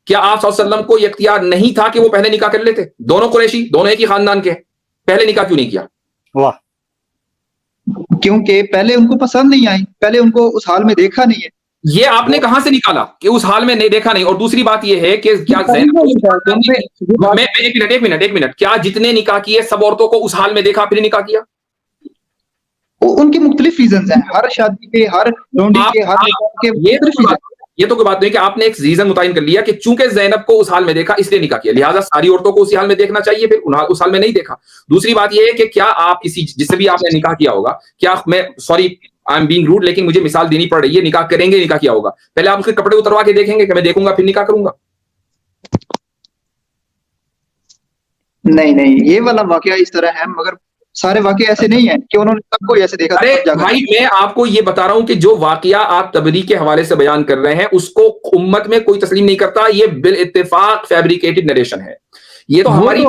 کیا آپ صلی اللہ علیہ وسلم کو یہ اختیار نہیں تھا کہ وہ پہلے نکاح کر لیتے؟ دونوں قریشی, دونوں ایک ہی خاندان کے, پہلے نکاح کیوں نہیں کیا؟ واہ, کیونکہ پہلے ان کو پسند نہیں آئی, پہلے ان کو اس حال میں دیکھا نہیں ہے. یہ آپ نے کہاں سے نکالا کہ اس حال میں نہیں دیکھا نہیں؟ اور دوسری بات یہ ہے کہ کیا ایک منٹ کیا جتنے نکاح کیے سب عورتوں کو اس حال میں دیکھا پھر نکاح کیا؟ ان کے مختلف ریزنز ہیں، ہر شادی کے، ہر لونڈی کے، ہر نکاح کے مختلف ریزن۔ یہ تو کوئی بات نہیں کہ آپ نے ایک ریزن متعین کر لیا کہ چونکہ زینب کو اس حال میں دیکھا اس لیے نکاح کیا، لہٰذا ساری عورتوں کو اسی حال میں دیکھنا چاہیے، پھر اس حال میں نہیں دیکھا۔ دوسری بات یہ ہے کہ کیا آپ کسی جس سے بھی آپ نے نکاح کیا ہوگا، کیا میں sorry I am being rude لیکن مجھے مثال دینی پڑ رہی ہے، نکاح کریں گے، نکاح کیا ہوگا، پہلے آپ اس کے کپڑے اتروا کے دیکھیں گے کہ میں دیکھوں گا پھر نکاح کروں گا؟ نہیں، یہ والا واقعہ اس طرح ہے، مگر سارے واقعے ایسے نہیں ہیں کہ انہوں نے سب کو ایسے دیکھا۔ ارے بھائی میں آپ کو یہ بتا رہا ہوں کہ جو واقعہ آپ تبری کے حوالے سے بیان کر رہے ہیں اس کو امت میں کوئی تسلیم نہیں کرتا، یہ بالاتفاق فیبریکیٹڈ نریشن ہے۔ یہ تو ہماری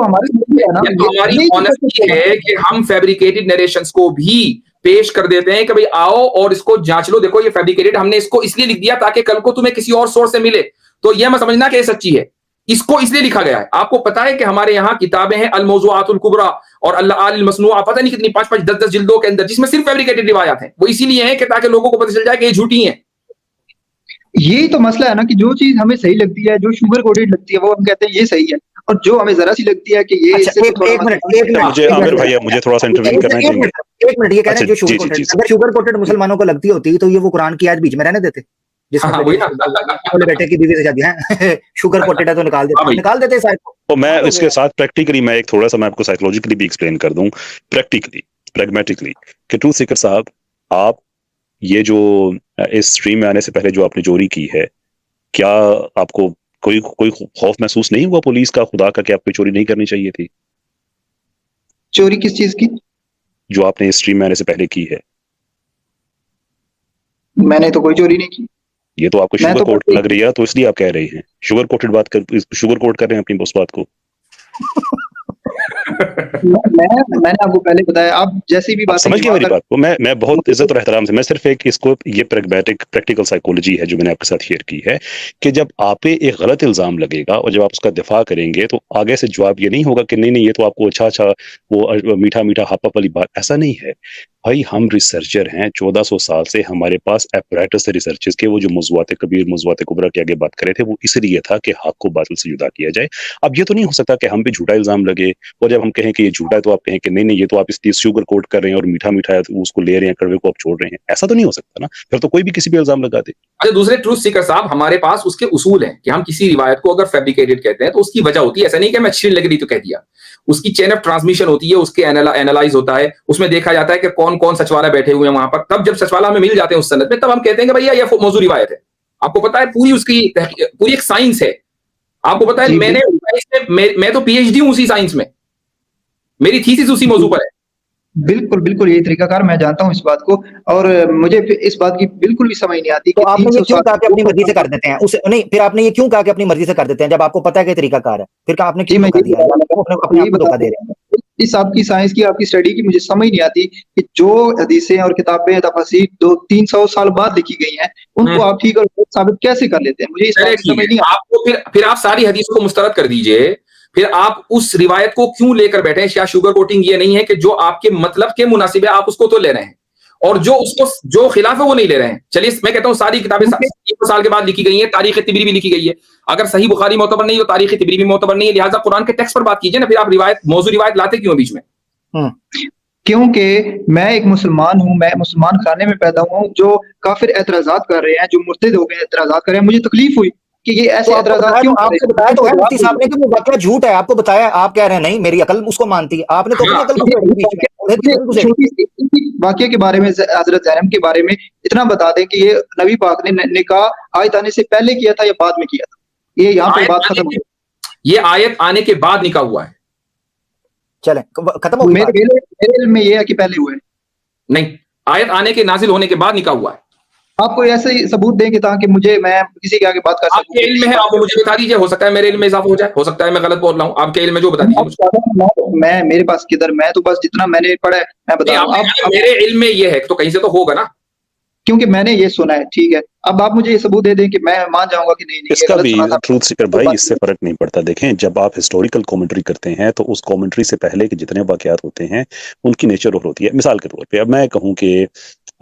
آنےسٹی ہے کہ ہم فیبریکیٹڈ نریشنز کو بھی پیش کر دیتے ہیں کہ بھئی آؤ اور اس کو جانچ لو، دیکھو یہ فیبریکیٹڈ، ہم نے اس کو اس لیے لکھ دیا تاکہ کل کو تمہیں کسی اور سورس سے ملے تو یہ میں سمجھنا کہ یہ سچی ہے، اس کو اس لیے لکھا گیا ہے۔ آپ کو پتا ہے کہ ہمارے یہاں کتابیں ہیں الموضوعات الکبریٰ اور المصنوعہ، پتہ نہیں کتنی 5 10 جلدوں کے اندر، جس میں صرف فیبریکیٹڈ روایات ہیں، وہ اسی لیے ہیں کہ تاکہ لوگوں کو پتہ چل جائے کہ یہ جھوٹی ہیں۔ یہی تو مسئلہ ہے نا کہ جو چیز ہمیں صحیح لگتی ہے، جو شوگر کوٹڈ لگتی ہے، وہ ہم کہتے ہیں یہ صحیح ہے، اور جو ہمیں ذرا سی لگتی ہے کہ یہ مجھے عامر بھائی مجھے تھوڑا سا انٹروین کرنا چاہیں گے۔ ایک منٹ، یہ کہہ رہے ہیں جو شوگر کوٹڈ، اگر شوگر کوٹڈ مسلمانوں کو لگتی ہوتی تو یہ وہ قرآن کی آیت بیچ میں رہنے دیتے جس میں بیٹے کی بیوی سے شادی ہے، شوگر کوٹڈ ہے تو نکال دیتے اس آیت کو۔ تو میں اس کے ساتھ پریکٹیکلی میں ایک تھوڑا سا میں آپ کو سائیکولوجیکلی بھی ایکسپلین کر دوں، پریکٹیکلی پریگمیٹکلی، کہ ٹروتھ سیکر صاحب آپ یہ جو اس اسٹریم میں آنے سے پہلے جو آپ نے چوری کی ہے، کیا آپ کو کوئی خوف محسوس نہیں ہوا پولیس کا، خدا کا، کہ آپ کو چوری نہیں کرنی چاہیے تھی؟ چوری کس چیز کی؟ جو آپ نے اس اسٹریم میں آنے سے پہلے کی ہے۔ میں نے تو کوئی چوری نہیں کی۔ یہ تو آپ کو شوگر کوٹ لگ رہی ہے تو اس لیے آپ کہہ رہے ہیں شوگر کوٹڈ بات شوگر کوٹ کر رہے ہیں اپنی اس بات کو۔ میں نے آپ کو پہلے بتایا، آپ جیسی بھی بات سمجھ گئے میری بات کو، میں بہت عزت اور احترام سے، میں صرف ایک اس کو یہ پریکٹیکل سائیکولوجی ہے جو میں نے آپ کے ساتھ شیئر کی ہے کہ جب آپ پہ ایک غلط الزام لگے گا اور جب آپ اس کا دفاع کریں گے تو آگے سے جواب یہ نہیں ہوگا کہ نہیں یہ تو آپ کو اچھا وہ میٹھا ہاپا والی بات، ایسا نہیں ہے بھائی۔ ہم ریسرچر ہیں، 1400 سال سے ہمارے پاس ایپریٹس ریسرچز کے، وہ جو موضوعات کبیر موضوعات کبریٰ کے آگے بات کرے تھے وہ اس لیے تھا کہ حق کو باطل سے جدا کیا جائے۔ اب یہ تو نہیں ہو سکتا کہ ہم پہ جھوٹا الزام لگے اور جب ہم کہیں کہ یہ جھوٹا ہے تو آپ کہیں کہ نہیں یہ تو آپ اس لیے شوگر کوٹ کر رہے ہیں اور میٹھا اس کو لے رہے ہیں، کڑوے کو آپ چھوڑ رہے ہیں، ایسا تو نہیں ہو سکتا نا، پھر تو کوئی بھی کسی پہ الزام لگا دے۔ اچھا دوسرے ٹروتھ سیکر صاحب، ہمارے پاس اس کے اصول ہیں کہ ہم کسی روایت کو اگر فیبریکیٹڈ کہتے ہیں تو اس کی وجہ ہوتی ہے، ایسا نہیں کہ میں چھری لگ رہی تو کہہ دیا، اس کی چین آف ٹرانسمیشن ہوتی ہے، اس کے اینالائز ہوتا ہے، اس میں دیکھا جاتا ہے کہ کون سچوالا بیٹھے ہوئے ہیں وہاں پر، تب جب سچوالا ہمیں مل جاتے ہیں اس سند میں تب ہم کہتے ہیں کہ بھیا یہ موضوع روایت ہے۔ آپ کو پتا ہے پوری اس کی پوری ایک سائنس ہے، آپ کو پتا ہے میں تو پی ایچ ڈی ہوں اسی سائنس میں، میری تھیسس اسی موضوع پر ہے۔ بالکل یہ طریقہ کار میں جانتا ہوں اس بات کو، اور مجھے اس بات کی بالکل بھی سمجھ نہیں آتی تو آپ نے یہ کیوں کہا کہ اپنی مرضی سے کر دیتے ہیں نہیں، پھر آپ نے یہ کیوں کہا کہ اپنی مرضی سے کر دیتے ہیں جب آپ کو پتا ہے کہ طریقہ کار ہے، پھر آپ نے کیوں کہا دیا اپنے آپ کو دھوکہ دے رہے ہیں؟ اس آپ کی سائنس کی، آپ کی اسٹڈی کی مجھے سمجھ نہیں آتی کہ جو حدیثیں اور کتابیں تفاسیر 200-300 سال بعد لکھی گئی ہیں ان کو آپ ٹھیک اور ثابت کیسے کر لیتے ہیں؟ مجھے اس بات کی سمجھ نہیں آپ کو پھر آپ ساری حدیث کو مسترد کر دیجئے، پھر آپ اس روایت کو کیوں لے کر بیٹھے ہیں؟ کیا شوگر کوٹنگ یہ نہیں ہے کہ جو آپ کے مطلب کے مناسب ہے آپ اس کو تو لے رہے ہیں اور جو اس کو جو خلاف ہے وہ نہیں لے رہے ہیں؟ چلیے میں کہتا ہوں ساری کتابیں 100 سال کے بعد لکھی گئی ہیں، تاریخ طبری بھی لکھی گئی ہے، اگر صحیح بخاری معتبر نہیں تو تاریخ طبری بھی معتبر نہیں ہے، لہٰذا قرآن کے ٹیکسٹ پر بات کیجئے نا، پھر آپ موضوع روایت لاتے کیوں بیچ میں؟ کیونکہ میں ایک مسلمان ہوں، میں مسلمان خانے میں پیدا ہوا ہوں، جو کافر اعتراضات کر رہے ہیں، جو مرتد ہو گئے اعتراضات کر رہے ہیں، مجھے تکلیف ہوئی کہ یہ ایسے اعتراضات کیوں آپ کو بتایا تو ہے مفتی صاحب نے کہ وہ واقعہ جھوٹ ہے، آپ کو بتایا، آپ کہہ رہے ہیں نہیں میری عقل اس کو مانتی ہے، آپ نے تو اپنی عقل واقعے کے بارے میں، حضرت زینب کے بارے میں اتنا بتا دیں کہ یہ نبی پاک نے نکاح آیت آنے سے پہلے کیا تھا یا بعد میں کیا تھا؟ یہ یہاں پہ بات ختم ہو، یہ آیت آنے کے بعد نکاح ہوا ہے، چلیں ختم ہو گیا۔ میرے علم میں یہ ہے کہ پہلے ہوئے نہیں، آیت آنے کے نازل ہونے کے بعد نکاح ہوا ہے۔ آپ کو ایسے ہی ثبوت دیں گے تاکہ میں کسی کے آگے بات کر سکوں؟ آپ کے علم میں ہے، آپ مجھے بتا دیجیے، ہو سکتا ہے میرے علم میں اضافہ ہو جائے، ہو سکتا ہے میں غلط بول رہا ہوں، آپ کے علم میں جو بتا دیجیے۔ میں میرے پاس کدھر، میں تو بس جتنا میں نے پڑھا ہے میں بتا رہا ہوں۔ میرے علم میں یہ ہے تو کہیں سے تو ہوگا نا، کیونکہ میں نے یہ سنا ہے، ٹھیک ہے، اب آپ مجھے یہ ثبوت دے دیں کہ میں مان جاؤں گا کہ نہیں اس کا بھی ٹروتھ سیکر بھائی اس سے فرق نہیں پڑتا۔ دیکھیں جب آپ ہسٹوریکل کومنٹری کرتے ہیں تو اس کومنٹری سے پہلے کے جتنے واقعات ہوتے ہیں ان کی نیچر اور ہوتی ہے۔ مثال کے طور پہ اب میں کہوں کہ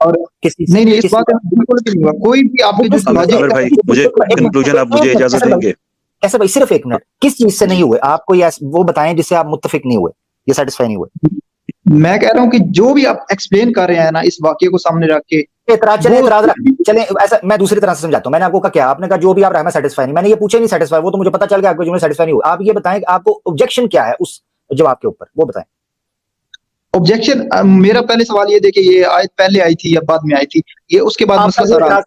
اور نہیں نہیں اس بات میں بالکل بھی نہیں ہوا کوئی بھی آپ کے جو عامر بھائی مجھے کنکلوژن آپ مجھے اجازت دیں گے؟ ایسا بھائی صرف ایک منٹ، کس چیز سے نہیں ہوئے آپ کوئی وہ بتائیں جس سے آپ متفق نہیں ہوئے یا سیٹسفائی نہیں ہوئے؟ میں کہہ رہا ہوں کہ جو بھی آپ ایکسپلین کر رہے ہیں نا اس واقعے کو سامنے رکھ کے اعتراض چلیں ایسا میں دوسری طرح سے سمجھاتا ہوں. میں نے آپ کو کہا کیا، آپ نے کہا جو بھی آپ رہا میں سیٹسفائی نہیں، میں نے یہ پوچھا نہیں سیٹسفائی، وہ تو مجھے پتا چل گیا آپ کو جو سیٹسفائی نہیں ہوا. آپ یہ بتائیں کہ آپ کو آبجیکشن کیا ہے اس جواب کے اوپر، وہ بتائیں. آبجیکشن میرا پہلے سوال یہ دیکھیں یہ آیت پہلے آئی تھی یا بعد میں آئی تھی، یہ اس کے بعد مسئلہ سارا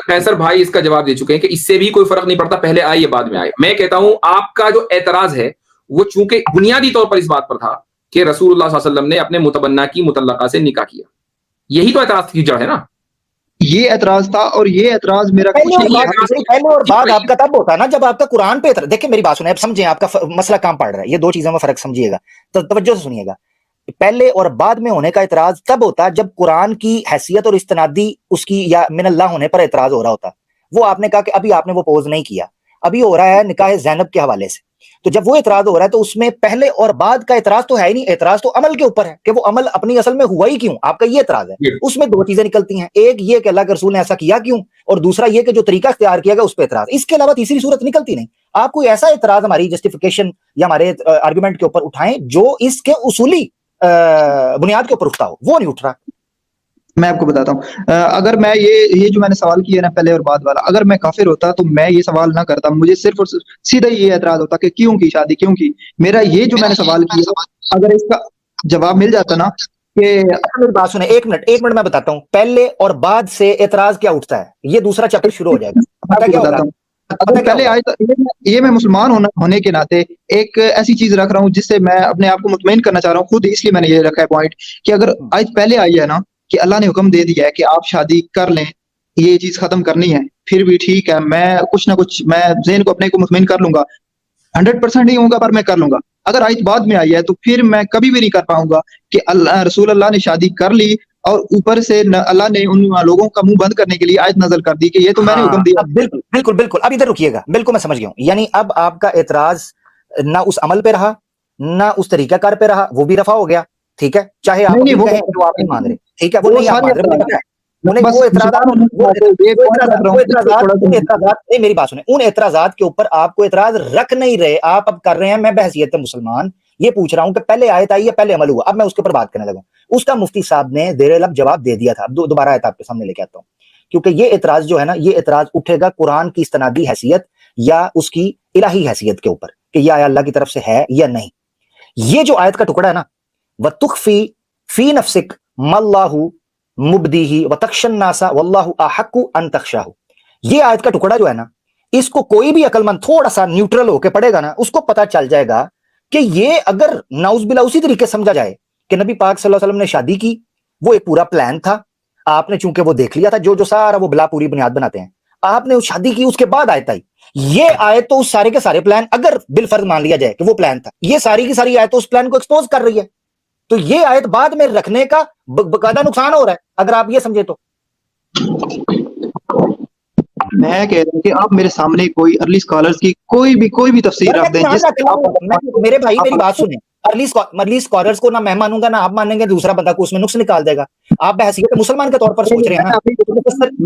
خیسر بھائی اس کا جواب دے چکے ہیں کہ اس سے بھی کوئی فرق نہیں پڑتا پہلے آئے یا بعد میں آئے. میں کہتا ہوں آپ کا جو اعتراض ہے وہ چونکہ بنیادی طور پر اس بات پر تھا کہ رسول اللہ صلی اللہ علیہ وسلم نے اپنے متبنہ کی مطلقہ سے نکاح کیا، یہی تو اعتراض کی جڑ ہے نا. یہ اعتراض تھا اور یہ اعتراض میرا پہلے اور بعد آپ کا تب ہوتا ہے نا جب آپ کا قرآن پہ دیکھیں میری بات سنیں، اب سمجھیں آپ کا مسئلہ کہاں پڑ رہا ہے، یہ دو چیزوں میں فرق سمجھیے گا تو توجہ سے سنیے گا. پہلے اور بعد میں ہونے کا اعتراض تب ہوتا ہے جب قرآن کی حیثیت اور استنادی اس کی یا من اللہ ہونے پر اعتراض ہو رہا ہوتا. وہ آپ نے کہا کہ ابھی آپ نے وہ پوز نہیں کیا، ابھی ہو رہا ہے نکاح زینب کے حوالے سے، تو جب وہ اعتراض ہو رہا ہے تو اس میں پہلے اور بعد کا اعتراض تو ہے ہی نہیں، اعتراض تو عمل کے اوپر ہے کہ وہ عمل اپنی اصل میں ہوا ہی کیوں. آپ کا یہ اعتراض ہے. اس میں دو چیزیں نکلتی ہیں، ایک یہ کہ اللہ کے رسول نے ایسا کیا کیوں، اور دوسرا یہ کہ جو طریقہ اختیار کیا گیا اس پہ اعتراض. اس کے علاوہ تیسری صورت نکلتی نہیں. آپ کوئی ایسا اعتراض ہماری جسٹیفیکیشن یا ہمارے آرگومنٹ کے اوپر اٹھائیں جو اس کے اصولی بنیاد کے اوپر اٹھتا ہو، وہ نہیں اٹھ رہا. میں آپ کو بتاتا ہوں، اگر میں یہ جو میں نے سوال کیا نا پہلے اور بعد والا، اگر میں کافر ہوتا تو میں یہ سوال نہ کرتا، مجھے صرف اور سیدھا یہ اعتراض ہوتا کہ کیوں کی شادی کیوں کی. میرا یہ جو میں نے سوال کیا اگر اس کا جواب مل جاتا نا کہ میری بات سنیں، ایک منٹ میں بتاتا ہوں پہلے اور بعد سے اعتراض کیا اٹھتا ہے. یہ دوسرا چیپٹر شروع ہو جائے گا. پتہ کیا ہوگا، پہلے آئے یہ میں مسلمان ہونے کے ناطے ایک ایسی چیز رکھ رہا ہوں جس سے میں اپنے آپ کو مطمئن کرنا چاہ رہا ہوں خود، اس لیے میں نے یہ رکھا ہے پوائنٹ کہ اگر آیت پہلے آئی ہے نا کہ اللہ نے حکم دے دیا ہے کہ آپ شادی کر لیں، یہ چیز ختم کرنی ہے، پھر بھی ٹھیک ہے میں کچھ نہ کچھ میں ذہن کو اپنے کو مطمئن کر لوں گا، 100% نہیں ہوں گا پر میں کر لوں گا. اگر آیت بعد میں آئی ہے تو پھر میں کبھی بھی نہیں کر پاؤں گا کہ رسول اللہ نے شادی کر لی اور اوپر سے اللہ نے ان لوگوں کا منہ بند کرنے کے لیے آیت نظر کر دی کہ یہ تو میں نے حکم دیا. بالکل اب ادھر رکیے گا، بالکل میں سمجھ گیا ہوں. یعنی اب آپ کا اعتراض نہ اس عمل پہ رہا نہ اس طریقہ کار پہ رہا، وہ بھی رفع ہو گیا. ٹھیک ہے، چاہے آپ کہیں جو آپ نہیں مان رہے، ٹھیک ہے وہ نہیں آپ مان رہے. میری بات سنیں، ان اعتراضات کے اوپر آپ کو اعتراض رکھ نہیں رہے، آپ اب کر رہے ہیں. میں بحیثیت مسلمان یہ پوچھ رہا ہوں کہ پہلے آیت آئی ہے پہلے عمل ہوا، اب میں اس کے اوپر بات کرنے لگا. اس کا مفتی صاحب نے زیر لب جواب دے دیا تھا. دوبارہ آیت آپ کے سامنے لے کے آتا ہوں کیونکہ یہ اعتراض جو ہے نا، یہ اعتراض اٹھے گا قرآن کی استنادی حیثیت یا اس کی الہی حیثیت کے اوپر کہ یہ آیا اللہ کی طرف سے ہے یا نہیں. یہ جو آیت کا ٹکڑا ہے نا، وَتُخْفِي فِي نَفْسِكَ مَا اللَّهُ مُبْدِيهِ وَتَخْشَى النَّاسَ وَاللَّهُ أَحَقُّ أَن تَخْشَاهُ. یہ آیت کا ٹکڑا جو ہے نا، اس کو کوئی بھی عقل مند تھوڑا سا نیوٹرل ہو کے پڑھے گا نا، اس کو پتا چل جائے گا کہ یہ اگر نعوذ باللہ اسی طریقے سمجھا جائے کہ نبی پاک صلی اللہ علیہ وسلم نے شادی کی، وہ ایک پورا پلان تھا، آپ نے چونکہ وہ دیکھ لیا تھا، جو سارا وہ بلا پوری بنیاد بناتے ہیں، آپ نے شادی کی، اس کے بعد آیت آئی. یہ آیت تو اس سارے کے سارے پلان، اگر بالفرض مان لیا جائے کہ وہ پلان تھا، یہ ساری کی ساری آیت تو اس پلان کو ایکسپوز کر رہی ہے. تو یہ آیت بعد میں رکھنے کا باقاعدہ نقصان ہو رہا ہے اگر آپ یہ سمجھے تو. میں کہہ رہا ہوں کہ آپ میرے سامنے کوئی ارلی اسکالرز کی کوئی بھی تفسیر رکھ دیں میرے بھائی میری بات سنیں، ارلی اسکالرز کو نہ میں مانوں گا نہ آپ مانیں گے، دوسرا بندہ کو اس میں نقص نکال دے گا. آپ بحیثیت مسلمان کے طور پر سوچ رہے ہیں نا.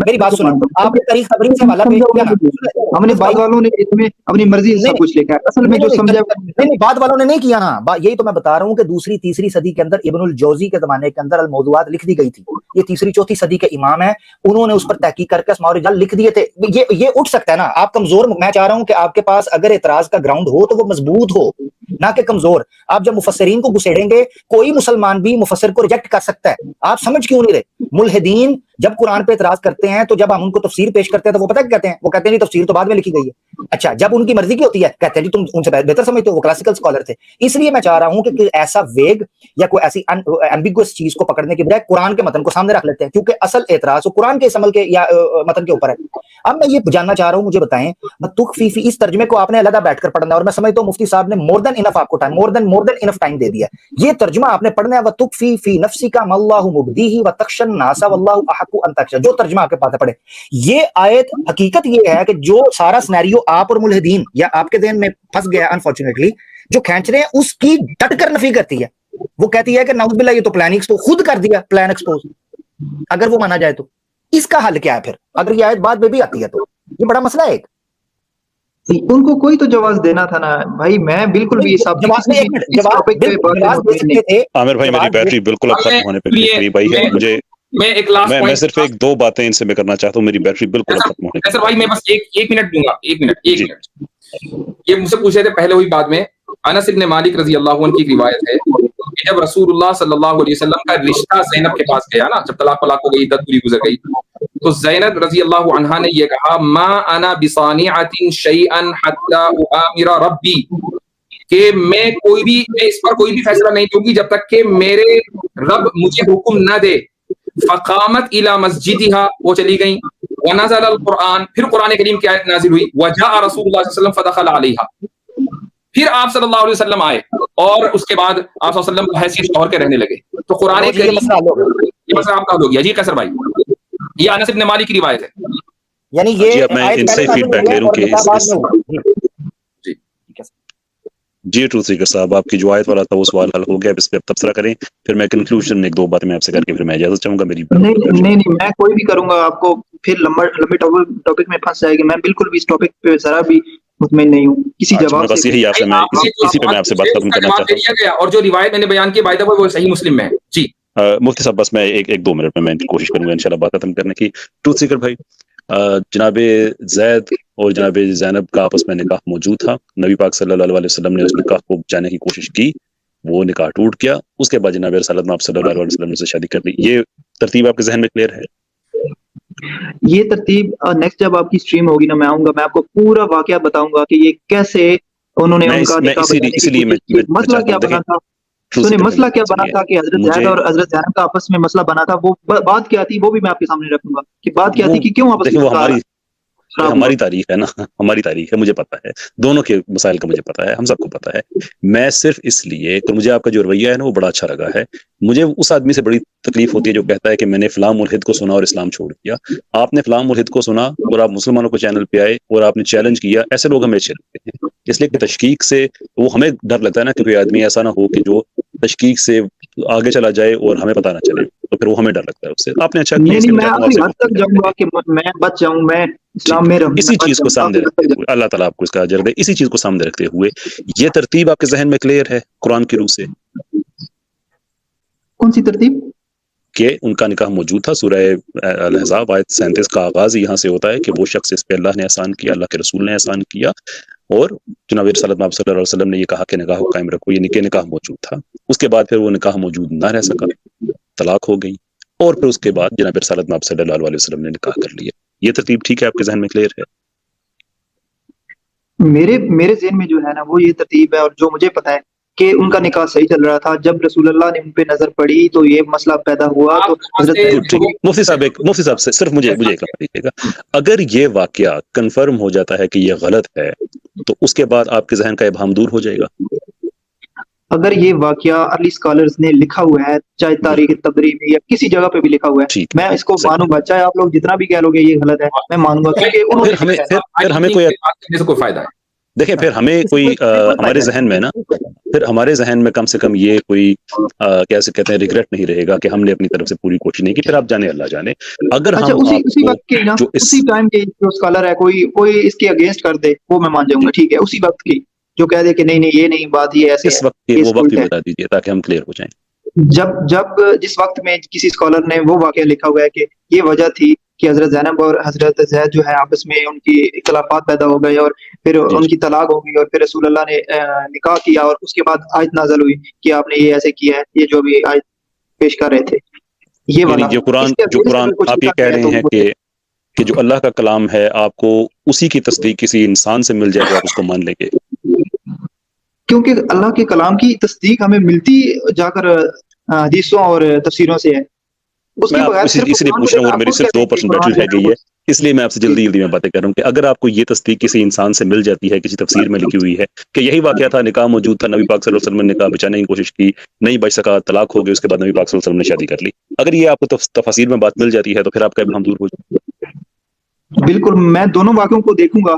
میری بات سنیں، آپ نے تاریخ تبریز سے حوالہ پیش کیا نا، ہم نے بعد والوں نے اس میں اپنی مرضی سے سب کچھ لکھا ہے، اصل میں جو سمجھا نہیں بعد والوں نے نہیں کیا نا. یہی تو میں بتا رہا ہوں کہ دوسری تیسری صدی کے اندر ابن الجوزی کے زمانے کے اندر الموضوعات لکھ دی گئی تھی. یہ تیسری چوتھی صدی کے امام ہیں، انہوں نے اس پر تحقیق کر کے اسماء الرجال لکھ دیے تھے. یہ اٹھ سکتا ہے نا. آپ کمزور، میں چاہ رہا ہوں کہ آپ کے پاس اگر اعتراض کا گراؤنڈ ہو تو وہ مضبوط ہو، نہ کہ کمزور. آپ جب مفسرین کو گھسیڑیں گے، کوئی مسلمان بھی مفسر کو ریجیکٹ کر سکتا ہے. آپ سمجھ کیوں نہیں رہے؟ ملحدین جب قرآن پہ اعتراض کرتے ہیں تو جب ہم ان کو تفسیر پیش کرتے ہیں تو وہ پتہ کیا کہتے ہیں؟ وہ کہتے ہیں نہیں تفسیر تو بعد میں لکھی گئی ہے. اچھا، جب ان کی مرضی کی ہوتی ہے کہتے ہیں جی تم ان سے بہتر سمجھتے ہو، وہ کلاسیکل اسکالر تھے. اس لیے میں چاہ رہا ہوں کہ ایسا ویگ یا کوئی ایسی ایمبیگوس چیز کو پکڑنے کے بجائے قرآن کے متن کو سامنے رکھ لیتے ہیں، کیونکہ اصل اعتراض تو قرآن کے اس عمل کے یا متن کے اوپر ہے. اب میں یہ جاننا چاہ رہا ہوں، مجھے بتائیں تخفی فی، اس ترجمے کو آپ نے علیحدہ بیٹھ کر پڑھنا ہے، اور میں سمجھتا ہوں مفتی صاحب نے مور دین انف آپ کو ٹائم، مور دین انف ٹائم دے دیا. یہ ترجمہ آپ نے پڑھنا ہے، وتخفی فی نفسک ما اللہ مبدیہ وتخشى الناس واللہ احق ان تخشى. جو ترجمہ آپ کے پاس پڑھے، یہ آیت حقیقت یہ ہے کہ جو سارا سینیریو آپ اور ملحدین یا آپ کے ذہن میں پھنس گیا انفارچونیٹلی جو کھینچ رہے ہیں، اس کی ڈٹ کر نفی کرتی ہے. وہ کہتی ہے کہ نعوذ باللہ یہ تو پلان ایکسپوز خود کر دیا, پلان ایکسپوز, اگر وہ مانا جائے تو اس کا حل کیا ہے پھر اگر یہ آیت بعد میں بھی آتی ہے تو یہ بڑا مسئلہ ہے. ان کو کوئی تو جواز دینا تھا نا بھائی. میں بالکل بھی عامر بھائی میری بیٹری بالکل اب ختم ہونے پہ قریب آئی ہے. مجھے میں ایک لاسٹ میں صرف ایک دو باتیں ان سے میں کرنا چاہتا ہوں. میری بیٹری بالکل اب ختم ہونے سر بھائی میں بس ایک منٹ دوں گا, ایک منٹ. یہ مجھ سے پوچھے تھے پہلے ہوئی بات میں. انس ابن مالک رضی اللہ عنہ کی روایت ہے کہ جب رسول اللہ صلی اللہ علیہ وسلم کا رشتہ زینب کے پاس گیا نا, جب طلاق ہو گئی, عدت پوری گزر گئی, تو زینب رضی اللہ عنہا نے یہ کہا ما انا بصانعۃ شیئا حتی اؤمر ربی, کہ میں اس پر کوئی بھی فیصلہ نہیں دوں گی جب تک کہ میرے رب مجھے حکم نہ دے. فقامت الی مسجدها, وہ چلی گئیں. ونزل القرآن, پھر قرآن کریم کی آیت نازل ہوئی. وجاء رسول اللہ صلی اللہ علیہ وسلم فدخل علیہا, پھر آپ صلی اللہ علیہ وسلم آئے اور اس کے بعد آپ صلی اللہ علیہ وسلم کو حیثیت شوہر کے رہنے لگے. تو قرآن کریم یہ مسئلہ آپ کا ہو گیا جی قیصر بھائی. یہ انس بن مالک کی روایت ہے. یعنی یہ میں ان سے فیڈ بیک لے رہا ہوں کہ جی ٹروتھ سیکر صاحب آپ کی جو آیت والا تھا وہ سوال حل ہو گیا. اس پہ تبصرہ کریں, پھر میں کنکلوژن ایک دو باتیں میں آپ سے کر کے پھر میں اجازت چاہوں گا. میری نہیں میں کوئی بھی کروں گا آپ کو پھر لمبے ٹاپک میں پھنس جائے گی. میں بالکل بھی اس ٹاپک پہ ذرا بھی مطمئن نہیں ہوں کسی جواب سے. یہی آپ سے میں اسی پہ میں آپ سے بات ختم کرنا چاہتا ہوں. اور جو روایت میں نے بیان کی بائی دا وے وہ صحیح مسلم میں ہے. جی مفتی صاحب بس میں ایک دو منٹ میں کوشش کروں گا انشاءاللہ بات ختم کرنے کی. ٹروتھ سیکر بھائی, جناب زید اور جناب زینب کا آپس میں نکاح موجود تھا. نبی پاک صلی اللہ علیہ وسلم نے اس نکاح کو جانے کی کوشش کی, وہ نکاح ٹوٹ گیا. اس کے بعد جناب رسالت آپ صلی اللہ علیہ وسلم نے سے شادی کر لی. یہ ترتیب آپ کے ذہن میں کلیئر ہے؟ یہ ترتیب نیکسٹ جب آپ کی سٹریم ہوگی نا میں آؤں گا, میں آپ کو پورا واقعہ بتاؤں گا کہ یہ کیسے انہوں نے ان کا نکاح مسئلہ کیا بنا تھا. سنیں مسئلہ کیا بنا تھا کہ حضرت زید اور حضرت زینب کا آپس میں مسئلہ بنا تھا. وہ بات کیا تھی وہ بھی میں آپ کے سامنے رکھوں گا کہ بات کیا تھی کہ کیوں آپس میں. ہماری تاریخ ہے نا, ہماری تاریخ ہے, مجھے پتا ہے دونوں کے مسائل کا, مجھے پتا ہے, ہم سب کو پتا ہے. میں صرف اس لیے کہ مجھے آپ کا جو رویہ ہے نا وہ بڑا اچھا لگا ہے. مجھے اس آدمی سے بڑی تکلیف ہوتی ہے جو کہتا ہے کہ میں نے فلاں ملحد کو سنا اور اسلام چھوڑ دیا. آپ نے فلاں ملحد کو سنا اور آپ مسلمانوں کو چینل پہ آئے اور آپ نے چیلنج کیا. ایسے لوگ ہمیں اچھے لگتے ہیں, اس لیے کہ تشکیک سے وہ ہمیں ڈر لگتا ہے نا کہ کوئی آدمی ایسا نہ ہو کہ جو تشکیک سے آگے چلا جائے اور ہمیں پتہ نہ چلے, تو پھر وہ ہمیں ڈر لگتا ہے اس سے. آپ نے اچھا کیا, میں اپنی حد تک جاؤں گا کہ میں بچ جاؤں, میں اسلام میں رہوں. اسی چیز کو سامنے رکھتے ہوئے اللہ تعالیٰ آپ کو اس کا اجر دے. اسی چیز کو سامنے رکھتے ہوئے یہ ترتیب آپ کے ذہن میں کلیئر ہے قرآن کی روح سے؟ کون سی ترتیب؟ کہ ان کا نکاح موجود تھا. سورہ الاحزاب آیت 37 کا آغاز یہاں سے ہوتا ہے کہ وہ شخص اس پہ اللہ نے احسان کیا, اللہ کے رسول نے احسان کیا, اور جناب رسالت صلی اللہ علیہ وسلم نے یہ کہا کہ نکاح کو قائم رکھو. یہ نکاح موجود تھا. اس کے بعد پھر وہ نکاح موجود نہ رہ سکا, طلاق ہو گئی, اور پھر اس کے بعد جناب رسالت صلی اللہ علیہ وسلم نے نکاح کر لیا. یہ ترتیب ٹھیک ہے آپ کے ذہن میں کلیئر ہے؟ میرے ذہن میں جو ہے نا وہ یہ ترتیب ہے, اور جو مجھے پتا ہے کہ ان کا نکاح صحیح چل رہا تھا. جب رسول اللہ نے ان پہ نظر پڑی تو یہ مسئلہ پیدا ہوا. تو حضرت مفتی صاحب سے صرف مجھے ایک لمحہ دیجیے گا, اگر یہ واقعہ کنفرم ہو جاتا ہے کہ یہ غلط ہے تو اس کے بعد آپ کے ذہن کا ابہام دور ہو جائے گا؟ اگر یہ واقعہ ارلی اسکالرز نے لکھا ہوا ہے, چاہے تاریخ تبری میں یا کسی جگہ پہ بھی لکھا ہوا ہے, میں اس کو مانوں گا. چاہے آپ لوگ جتنا بھی کہہ لو گے یہ غلط ہے, میں مانوں گا. پھر ہمیں کوئی فائدہ ہے. دیکھیں پھر ہمیں کوئی ہمارے ذہن میں نا, پھر ہمارے ذہن میں کم سے کم یہ کوئی کیسے کہتے ہیں ریگریٹ نہیں رہے گا کہ ہم نے اپنی طرف سے پوری کوشش نہیں کی. پھر آپ جانے اللہ جانے. اگر اسی وقت کے نا اسی ٹائم کے جو اسکالر ہے کوئی اس کے اگینسٹ کر دے وہ میں مان جاؤں گا, ٹھیک ہے. اسی وقت کی جو کہہ دے کہ نہیں یہ نہیں بات, یہ ایسے اس وقت وہ وقت بھی بتا دیجیے تاکہ ہم کلیئر ہو جائیں. جب جس وقت میں کسی اسکالر نے وہ واقعہ لکھا ہوا ہے کہ یہ وجہ تھی کہ حضرت زینب اور حضرت زید جو ہے آپس میں ان کی اختلافات پیدا ہو گئے اور پھر ان کی طلاق ہو گئی, اور پھر رسول اللہ نے نکاح کیا, اور اس کے بعد آیت نازل ہوئی کہ آپ نے یہ ایسے کیا ہے, یہ جو بھی آیت پیش کر رہے تھے. یہ والا جو قرآن آپ یہ کہہ رہے ہیں کہ جو اللہ کا کلام ہے آپ کو اسی کی تصدیق کسی انسان سے مل جائے تو آپ اس کو مان لیں گے؟ کیونکہ اللہ کے کلام کی تصدیق ہمیں ملتی جا کر حدیثوں اور تفسیروں سے ہے. میں اسی لیے پوچھ رہا ہوں, اور میری صرف 2% بیٹری رہ گئی ہے, اس لیے میں آپ سے جلدی میں باتیں کر رہا ہوں کہ اگر آپ کو یہ تصدیق کسی انسان سے مل جاتی ہے, کسی تفسیر میں لکھی ہوئی ہے کہ یہی واقعہ تھا, نکاح موجود تھا, نبی پاک صلی اللہ علیہ وسلم نے نکاح بچانے کی کوشش کی, نہیں بچ سکا, طلاق ہو گئی, اس کے بعد نبی پاک صلی اللہ علیہ وسلم نے شادی کر لی, اگر یہ آپ کو تفاسیر میں بات مل جاتی ہے تو پھر آپ کا ابہام دور ہو جائے. بالکل, میں دونوں واقعوں کو دیکھوں گا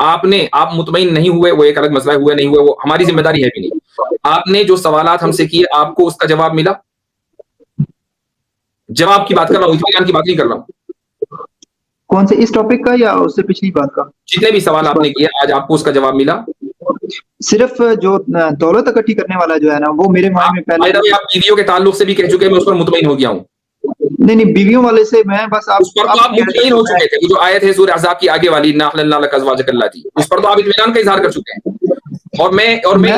آپ مطمئن نہیں ہوئے وہ ایک الگ مسئلہ ہے، ہوئے نہیں ہوئے وہ ہماری ذمہ داری ہے بھی نہیں. آپ نے جو سوالات ہم سے کیے آپ کو اس کا جواب ملا؟ جواب کی بات کر رہا ہوں، اطمینان کی بات نہیں کر رہا ہوں. کون سے اس ٹاپک کا یا اس سے پچھلی بات کا؟ جتنے بھی سوال آپ نے کیے آج آپ کو اس کا جواب ملا؟ صرف جو دولت اکٹھی کرنے والا جو ہے نا وہ میرے مائنڈ میں پہلے. آپ بیویوں کے تعلق سے بھی کہہ چکے ہیں، میں اس پر مطمئن ہو گیا ہوں. نہیں بیویوں والے سے میں بس اس پر تو آپ مطمئن ہو چکے تھے. وہ جو آیت ہے سورہ احزاب کی آگے والی نا احللنا لک ازواجک اللاتی، اس پر تو آپ اطمینان کا اظہار کر چکے ہیں. اور میں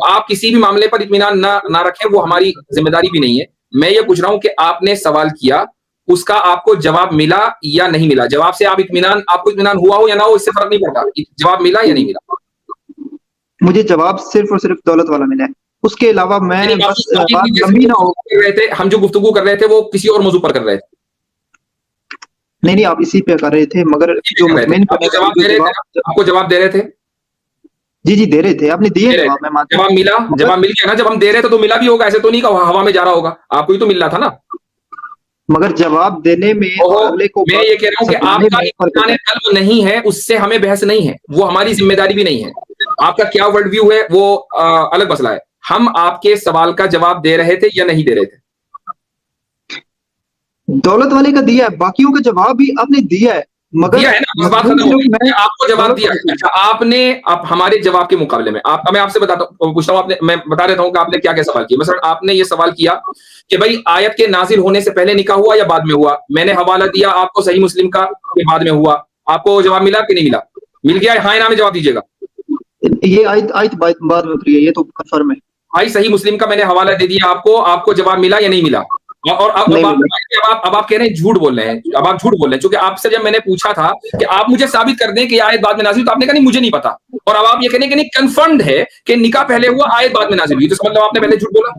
آپ کسی بھی معاملے پر اطمینان نہ رکھیں، وہ ہماری ذمہ داری بھی نہیں ہے. میں یہ پوچھ رہا ہوں کہ آپ نے سوال کیا، اس کا آپ کو جواب ملا یا نہیں ملا؟ جواب سے آپ کو اطمینان ہوا ہو یا نہ ہو اس سے فرق نہیں پڑتا. جواب ملا یا نہیں ملا؟ مجھے جواب صرف اور صرف دولت والا ملا ہے، اس کے علاوہ میں بس بات لمبی نہ ہو. ہم جو گفتگو کر رہے تھے وہ کسی اور موضوع پر کر رہے تھے. نہیں آپ اسی پہ کر رہے تھے، مگر جو مطمئن آپ کو جواب دے رہے تھے. جی دے رہے تھے، آپ نے دیے جواب. میں جواب ملا، جواب مل گیا نا. جب ہم دے رہے تھے تو ملا بھی ہوگا، ایسے تو نہیں کہ ہوا میں جا رہا ہوگا. آپ کو ہی تو ملنا تھا نا. مگر جواب دینے میں میں یہ کہہ رہا ہوں کہ آپ کا اطمینان قلب نہیں ہے، اس سے ہمیں بحث نہیں ہے، وہ ہماری ذمہ داری بھی نہیں ہے. آپ کا کیا ورلڈ ویو ہے وہ الگ مسئلہ ہے. ہم آپ کے سوال کا جواب دے رہے تھے یا نہیں دے رہے تھے؟ دولت والے کا دیا ہے، باقیوں کا جواب بھی آپ نے دیا ہے، مگر دیا ہے نا. بات ختم ہو گئی. آپ کو جواب دیا ہے. اچھا آپ نے ہمارے جواب کے مقابلے میں میں آپ سے پوچھتا ہوں، میں بتا دیتا ہوں کہ آپ نے کیا کیا سوال کیا. مثلا آپ نے یہ سوال کیا کہ بھائی آیت کے نازل ہونے سے پہلے نکاح ہوا یا بعد میں ہوا؟ میں نے حوالہ دیا آپ کو صحیح مسلم کا کہ بعد میں ہوا. آپ کو جواب ملا کہ نہیں ملا؟ مل گیا؟ ہاں نہ میں جواب دیجیے گا. یہ آیت بعد میں اتری ہے، یہ تو کنفرم ہے. بھائی صحیح مسلم کا میں نے حوالہ دے دیا آپ کو جواب ملا یا نہیں ملا؟ اور اب آپ کہہ رہے ہیں جھوٹ بول رہے ہیں. اب آپ جھوٹ بول رہے ہیں چونکہ آپ سے جب میں نے پوچھا تھا کہ آپ مجھے ثابت کر دیں کہ یہ آیت بعد میں نازل، تو آپ نے کہا نہیں مجھے نہیں پتا. اور اب آپ یہ کہنے کہ نہیں کنفرمڈ ہے کہ نکاح پہلے ہوا آیت بعد میں نازل ہوئی، تو مطلب آپ نے پہلے جھوٹ بولا.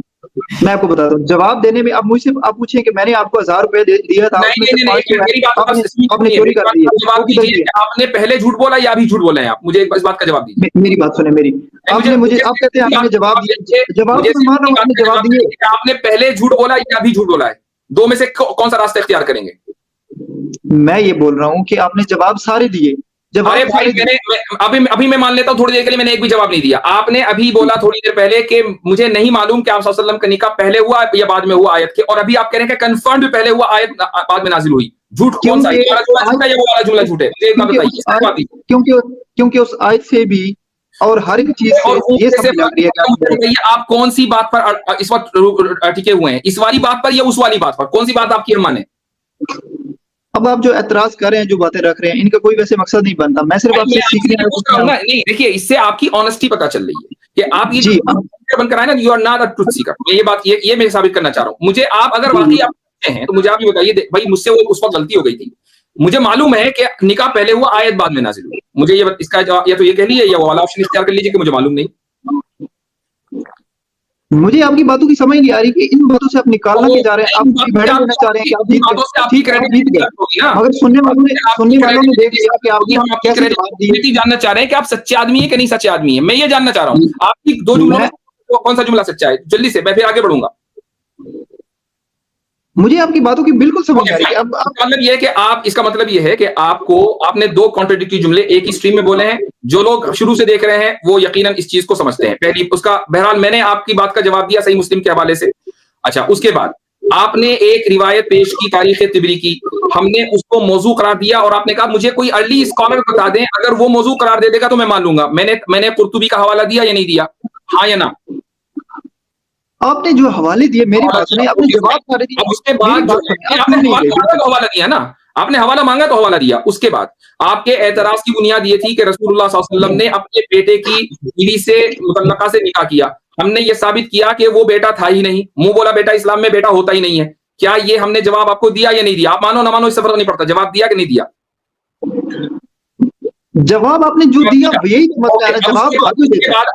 میں آپ کو بتاتا ہوں جواب دینے میں. اب مجھ سے آپ پوچھیں کہ میں نے آپ کو 1000 روپے دیا تھا، آپ نے چوری کر دی. جواب دیجیے کہ آپ نے پہلے جھوٹ بولا یا ابھی جھوٹ بولا ہے؟ آپ مجھے اس بات کا جواب دیجیے. میری بات سنیں میری. آپ نے مجھے آپ کہتے ہیں آپ نے جواب دیا، جواب تو مان رہا ہوں آپ نے جواب دیے. آپ نے پہلے جھوٹ بولا یا ابھی جھوٹ بولا ہے؟ دو میں سے کون سا راستہ اختیار کریں گے؟ میں یہ بول رہا ہوں کہ آپ نے جواب سارے دیے. ارے بھائی ابھی میں مان لیتا ہوں تھوڑی دیر کے لیے میں نے ایک بھی جواب نہیں دیا. آپ نے ابھی بولا تھوڑی دیر پہلے کہ مجھے نہیں معلوم کہ آپ صلی اللہ علیہ وسلم کا نکاح پہلے ہوا یا بعد میں ہوا آیت کے، اور ابھی آپ کہہ رہے ہیں کہ کنفرمڈ پہلے ہوا آیت بعد میں نازل ہوئی. جھوٹ کون سا ہے؟ یہ والا جملہ یا وہ والا جملہ جھوٹ ہے؟ مجھے ایک بات بتائیے. کیونکہ اس آیت سے بھی اور ہر ایک چیز سے یہ سمجھ لگ رہی ہے کہ آپ کون سی بات پر اس وقت ٹکے ہوئے ہیں؟ اس والی بات پر یا اس والی بات پر؟ کون سی بات آپ کی مانے؟ اب آپ جو اعتراض کر رہے ہیں، جو باتیں رکھ رہے ہیں، ان کا کوئی ویسے مقصد نہیں بنتا. میں صرف آپ سے سیکھنے نہیں. دیکھیے اس سے آپ کی آنےسٹی پتہ چل رہی ہے کہ آپ یہ بن کر آئے نا، you are not a truth seeker. میں یہ بات یہ میں ثابت کرنا چاہ رہا ہوں. مجھے آپ اگر واقعی آپ ہیں تو مجھے آپ یہ بتائیے بھائی مجھ سے وہ اس وقت غلطی ہو گئی تھی. مجھے معلوم ہے کہ نکاح پہلے ہوا آیت بعد میں نازل ہوئی. مجھے یہ اس کا یا تو یہ کہہ لیجیے یا وہ والا آپشن اختیار کر لیجیے کہ مجھے معلوم نہیں. مجھے آپ کی باتوں کی سمجھ نہیں آ رہی کہ ان باتوں سے آپ نکالنا کیا جا رہے ہیں. آپ بھڑے دینا چاہ رہے ہیں کہ آپ جیت گئے، مگر سننے والوں نے دیکھ لیا کہ آپ کیسے جواب دیے. جاننا چاہ رہے ہیں کہ آپ سچے آدمی ہیں کہ نہیں سچے آدمی ہیں. میں یہ جاننا چاہ رہا ہوں آپ کی دو جملوں میں کون سا جملہ سچا ہے. جلدی سے میں پھر آگے بڑھوں گا. مجھے آپ کی باتوں کی بالکل سمجھ آ رہی ہے. مطلب یہ ہے کہ اس کا مطلب یہ ہے کہ آپ نے دو کانٹرڈکٹری جملے ایک ہی اسٹریم میں بولے ہیں. جو لوگ شروع سے دیکھ رہے ہیں وہ یقیناً اس چیز کو سمجھتے ہیں. پہلی اس کا بہرحال میں نے آپ کی بات کا جواب دیا صحیح مسلم کے حوالے سے. اچھا اس کے بعد آپ نے ایک روایت پیش کی تاریخ طبری کی، ہم نے اس کو موضوع قرار دیا اور آپ نے کہا مجھے کوئی ارلی اسکالر بتا دیں اگر وہ موضوع قرار دے دے گا تو میں مان لوں گا. میں نے قرطبی کا حوالہ دیا یا نہیں دیا؟ ہاں یا نہ؟ آپ نے جو حوالے دیے میری بات سنیں، آپ نے جواب سارے دیے. اس کے بعد آپ نے حوالہ دیا نا، آپ نے حوالہ مانگا تو حوالہ دیا. اس کے بعد آپ کے اعتراض کی بنیاد یہ تھی کہ رسول اللہ صلی اللہ علیہ وسلم نے اپنے بیٹے کی بیوی سے مطلقہ سے نکاح کیا. ہم نے یہ ثابت کیا کہ وہ بیٹا تھا ہی نہیں. منہ بولا بیٹا اسلام میں بیٹا ہوتا ہی نہیں ہے. کیا یہ ہم نے جواب آپ کو دیا یا نہیں دیا؟ آپ مانو نہ مانو اس سے فرق نہیں پڑتا. جواب دیا کہ نہیں دیا؟ جواب آپ نے جو دیا یہی مسئلہ ہے. جواب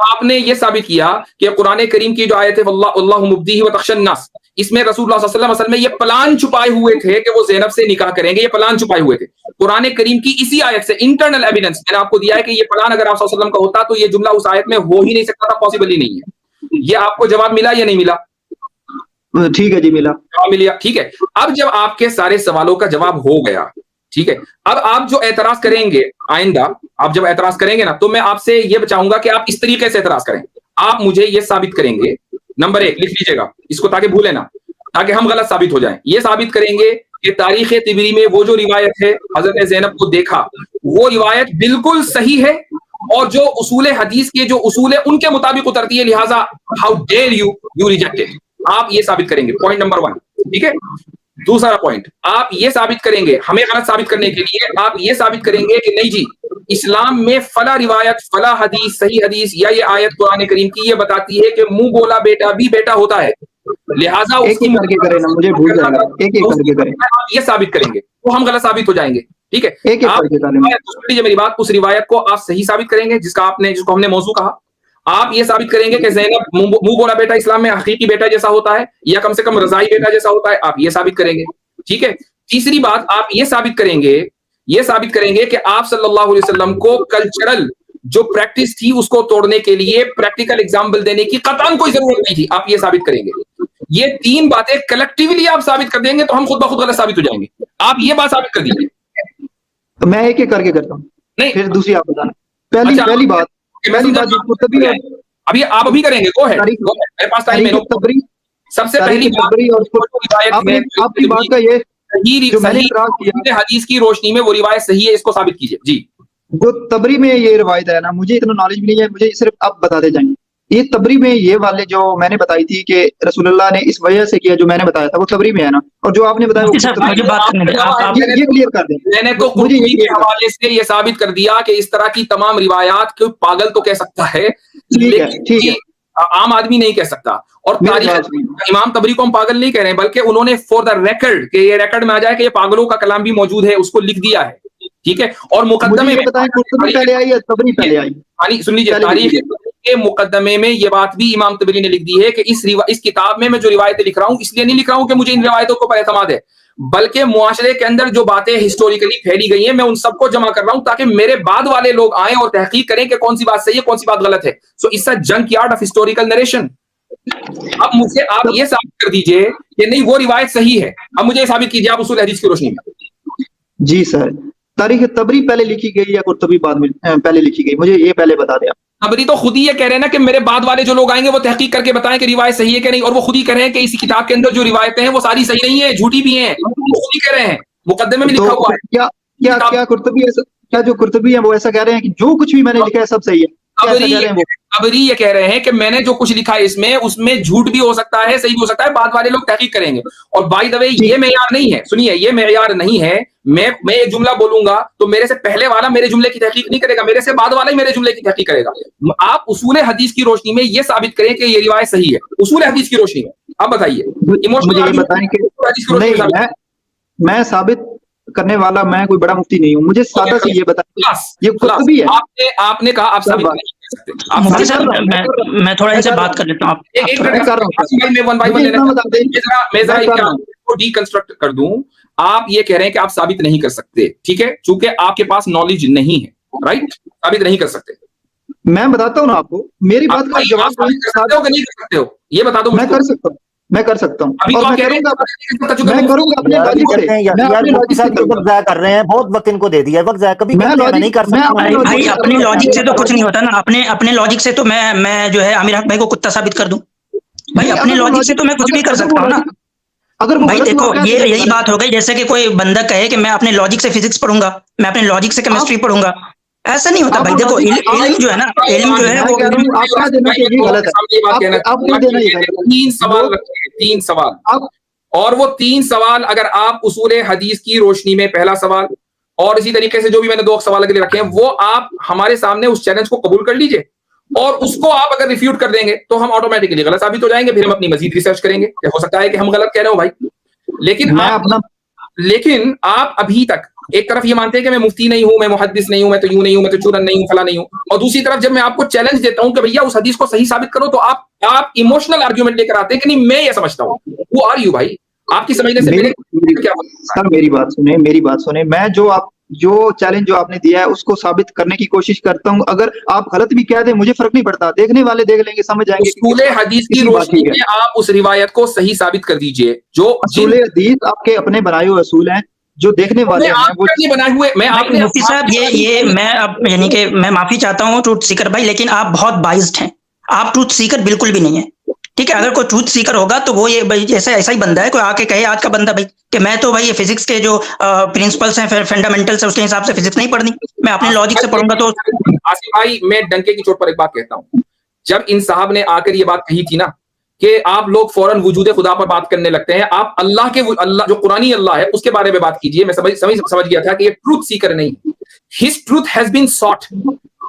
آپ نے یہ ثابت کیا کہ قرآن کریم کی جو آیت ہے اللہ مبدیہ وتخشى الناس، اس میں رسول اللہ صلی اللہ علیہ وسلم اصل میں یہ پلان چھپائے ہوئے تھے کہ وہ زینب سے نکاح کریں گے. یہ پلان چھپائے ہوئے تھے. قرآن کریم کی اسی آیت سے انٹرنل ایویڈنس میں نے آپ کو دیا ہے کہ یہ پلان اگر آپ صلی اللہ علیہ وسلم کا ہوتا تو یہ جملہ اس آیت میں ہو ہی نہیں سکتا تھا، پاسبل ہی نہیں ہے. یہ آپ کو جواب ملا یا نہیں ملا؟ ٹھیک ہے جی ملا. مل گیا. ٹھیک ہے. اب جب آپ کے سارے سوالوں کا جواب ہو گیا ٹھیک ہے. اب آپ جو اعتراض کریں گے آئندہ، آپ جب اعتراض کریں گے نا، تو میں آپ سے یہ چاہوں گا کہ آپ اس طریقے سے اعتراض کریں. آپ مجھے یہ ثابت کریں گے، نمبر 1 لکھ لیجیے گا اس کو تاکہ بھولے نا، تاکہ ہم غلط ثابت ہو جائیں. یہ ثابت کریں گے کہ تاریخ طبری میں وہ جو روایت ہے حضرت زینب کو دیکھا، وہ روایت بالکل صحیح ہے، اور جو اصول حدیث کے جو اصول ہے ان کے مطابق اترتی ہے، لہٰذا how dare you reject it. آپ یہ ثابت کریں گے، پوائنٹ نمبر 1. ٹھیک ہے. دوسرا پوائنٹ، آپ یہ ثابت کریں گے، ہمیں غلط ثابت کرنے کے لیے آپ یہ ثابت کریں گے کہ نہیں جی، اسلام میں فلاں روایت، فلاں حدیث، صحیح حدیث یا یہ آیت قرآن کریم کی یہ بتاتی ہے کہ منہ بولا بیٹا بھی بیٹا ہوتا ہے، لہٰذا اس کی کر کے کریں نا، مجھے بھول جائے گا. ایک کر کے کریں. آپ یہ ثابت کریں گے تو ہم غلط ثابت ہو جائیں گے. ٹھیک ہے. ایک کر کے کریں. میری بات، اس روایت کو آپ صحیح ثابت کریں گے جس کو ہم نے موضوع کہا. آپ یہ ثابت کریں گے کہ زینب منہ بولا بیٹا اسلام میں حقیقی بیٹا جیسا ہوتا ہے، یا کم سے کم رضائی بیٹا جیسا ہوتا ہے. آپ یہ ثابت کریں گے. ٹھیک ہے. تیسری بات، آپ یہ ثابت کریں گے کہ آپ صلی اللہ علیہ وسلم کو کلچرل جو پریکٹس تھی اس کو توڑنے کے لیے پریکٹیکل ایگزامپل دینے کی قطعاً کوئی ضرورت نہیں تھی. آپ یہ ثابت کریں گے. یہ 3 باتیں کلیکٹیولی آپ ثابت کر دیں گے تو ہم خود بخود غلط ثابت ہو جائیں گے. آپ یہ بات ثابت کر دیجیے. تو میں ایک کر کے کرتا ہوں، نہیں پھر دوسری آپ بتانا. پہلی بات ابھی آپ ابھی کریں گے. میرے پاس ٹائم ہے. سب سے پہلی آپ کی بات کا یہ حدیث کی روشنی میں وہ روایت صحیح ہے، اس کو ثابت کیجیے. جی. جو تبری میں یہ روایت ہے نا، مجھے اتنا نالج بھی نہیں ہے، مجھے صرف آپ بتاتے جائیں. یہ تبری میں یہ والے جو میں نے بتائی تھی کہ رسول اللہ نے اس وجہ سے کیا، جو میں نے بتایا تھا وہ تبری میں ہے نا، اور جو آپ نے بتایا یہ کلیئر کر دیں. میں نے تو قرطبی کے حوالے سے یہ ثابت کر دیا کہ اس طرح کی تمام روایات کوئی پاگل تو کہہ سکتا ہے، لیکن عام آدمی نہیں کہہ سکتا. اور تاریخ امام تبری کو ہم پاگل نہیں کہہ رہے ہیں، بلکہ انہوں نے فور دا ریکارڈ، کہ یہ ریکارڈ میں آ جائے کہ یہ پاگلوں کا کلام بھی موجود ہے، اس کو لکھ دیا ہے. ٹھیک ہے. اور مقدمے میں پہلے آئی ہے تبری پہلے آئی. سن لیجیے، تاریخ کے مقدمے میں یہ بات بھی امام تبری نے لکھ دی ہے کہ اس کتاب میں جو روایتیں لکھ رہا ہوں اس لیے نہیں لکھ رہا ہوں کہ مجھے ان روایتوں کو پر اعتماد ہے، بلکہ معاشرے کے اندر جو باتیں ہسٹوریکلی پھیلی گئی ہیں میں ان سب کو جمع کر رہا ہوں تاکہ میرے بعد والے لوگ آئیں اور تحقیق کریں کہ کون سی بات صحیح ہے، کون سی بات غلط ہے. So it's a junk yard of historical narration. اب مجھے آپ یہ ثابت کر دیجئے کہ نہیں وہ روایت صحیح ہے. اب مجھے ثابت کیجئے آپ اصول حدیث کی روشنی میں. جی سر، تاریخ تبری پہلے لکھی گئی یا قرطبی بعد میں پہلے لکھی گئی؟ مجھے یہ پہلے بتا دیں. تبری تو خود ہی یہ کہہ رہے ہیں نا کہ میرے بعد والے جو لوگ آئیں گے وہ تحقیق کر کے بتائیں کہ روایت صحیح ہے کہ نہیں، اور وہ خود ہی کہہ رہے ہیں کہ اس کتاب کے اندر جو روایتیں ہیں وہ ساری صحیح نہیں ہیں، جھوٹی بھی ہیں. وہ خود ہی کہہ رہے ہیں، مقدمے میں لکھا ہوا ہے. کیا قرطبی ہے وہ ایسا کہہ رہے ہیں کہ جو کچھ بھی میں نے لکھا ہے سب صحیح ہے؟ تبری یہ کہہ رہے ہیں کہ میں نے جو کچھ لکھا ہے اس میں جھوٹ بھی ہو سکتا ہے، صحیح بھی ہو سکتا ہے، بعد والے لوگ تحقیق کریں گے. اور بائی دا وے یہ معیار نہیں ہے، سنیے یہ معیار نہیں ہے. میں ایک جملہ بولوں گا تو میرے سے پہلے والا میرے جملے کی تحقیق نہیں کرے گا، میرے سے بعد والا ہی میرے جملے کی تحقیق کرے گا. آپ اصول حدیث کی روشنی میں یہ ثابت کریں کہ یہ روایت صحیح ہے، اصول حدیث کی روشنی میں. آپ بتائیے. میں ثابت کرنے والا میں کوئی بڑا مفتی نہیں ہوں، مجھے سادہ سے یہ بتائیے یہ قرطبی ہے. آپ نے کہا آپ ثابت نہیں کر سکتے. مفتی صاحب میں تھوڑا ان سے بات کر لیتا ہوں. میں ڈیکنسٹرکٹ کر دوں. آپ یہ کہہ رہے ہیں کہ آپ ثابت نہیں کر سکتے، ٹھیک ہے، چونکہ آپ کے پاس نالج نہیں ہے، رائٹ؟ ثابت نہیں کر سکتے. میں بتاتا ہوں نا آپ کو، میری بات کا جواب کر سکتے ہو کہ نہیں کر سکتے ہو یہ بتا دو. میں کر سکتا ہوں. ابھی میں کروں گا اپنے لاجک سے. وقت ضائع کر رہے ہیں، بہت وقت ان کو دے دیا، وقت ضائع کبھی نہیں کر سکتا. بھائی اپنے لاجک سے تو کچھ نہیں ہوتا نا، اپنے لاجک سے تو میں جو ہے عامر حق بھائی کو کتا ثابت کر دوں. بھائی اپنے لاجک سے تو میں کچھ بھی کر سکتا ہوں نا. بھائی دیکھو یہ یہی بات ہو گئی جیسے کہ کوئی بندہ کہے کہ میں اپنے لاجک سے فزکس پڑھوں گا، میں اپنے لاجک سے کیمسٹری پڑھوں گا. ایسا نہیں ہوتا بھائی. دیکھو علم جو ہے نا، علم جو ہے وہ تین سوال، اور وہ 3 سوال اگر آپ اصول حدیث کی روشنی میں، پہلا سوال اور اسی طریقے سے جو بھی میں نے 2 سوال کے لیے رکھے ہیں، وہ آپ ہمارے سامنے اس چیلنج کو قبول کر لیجئے، اور اس کو آپ اگر ریفیوٹ کر دیں گے تو ہم آٹومیٹکلی غلط ثابت ہو جائیں گے. پھر ہم اپنی مزید ریسرچ کریں گے، ہو سکتا ہے کہ ہم غلط کہہ رہے ہو بھائی. لیکن آپ ابھی تک ایک طرف یہ مانتے ہیں کہ میں مفتی نہیں ہوں، میں محدث نہیں ہوں، میں تو یوں نہیں ہوں، میں تو چورن نہیں ہوں، فلاں نہیں ہوں، اور دوسری طرف جب میں آپ کو چیلنج دیتا ہوں کہ بھیا اس حدیث کو صحیح ثابت کرو تو آپ ایموشنل آرگیومنٹ لے کر آتے ہیں کہ نہیں میں یہ سمجھتا ہوں. وہ آر یو بھائی؟ آپ کی سمجھنے سے میری بات سنیں. میں جو چیلنج جو آپ نے دیا ہے اس کو ثابت کرنے کی کوشش کرتا ہوں. اگر آپ غلط بھی کہہ دیں مجھے فرق نہیں پڑتا، دیکھنے والے دیکھ لیں گے، سمجھ جائیں گے. اصول حدیث کی روشنی میں آپ اس روایت کو صحیح ثابت کر دیجئے. جو اصول حدیث آپ کے اپنے بنائے ہوئے اصول ہیں، جو دیکھنے والے میں ہیں آپ وہ کا نہیں بنائے ہوئے، میں آپ نے مفتی صاحب یہ میں اب یعنی کہ میں معافی چاہتا ہوں ٹروتھ سیکر بھائی، لیکن آپ بہت بائزڈ ہیں، آپ ٹروتھ سیکر بالکل بھی نہیں ہے، ٹھیک ہے؟ اگر کوئی ٹروتھ سیکر ہوگا تو وہ یہ بھائی ایسا ہی بندہ ہے، کوئی آ کے کہے آج کا بندہ بھائی کہ میں تو بھائی یہ فزکس کے جو پرنسپلس ہیں فنڈامنٹلس ہیں اس کے حساب سے فزکس نہیں پڑھنی، میں اپنے لاجک سے پڑھوں گا تو آصف بھائی میں ڈنکے کی چوٹ پر ایک بات کہتا ہوں، جب ان صاحب نے آ کر یہ بات کہی تھی نا کہ آپ لوگ فوراً وجود خدا پر بات کرنے لگتے ہیں، آپ اللہ کے اللہ جو قرآنی اللہ ہے اس کے بارے میں بات کیجئے، میں سمجھ گیا تھا کہ یہ ٹروتھ سیکر نہیں، ہز ٹروتھ ہیز بین ساٹ،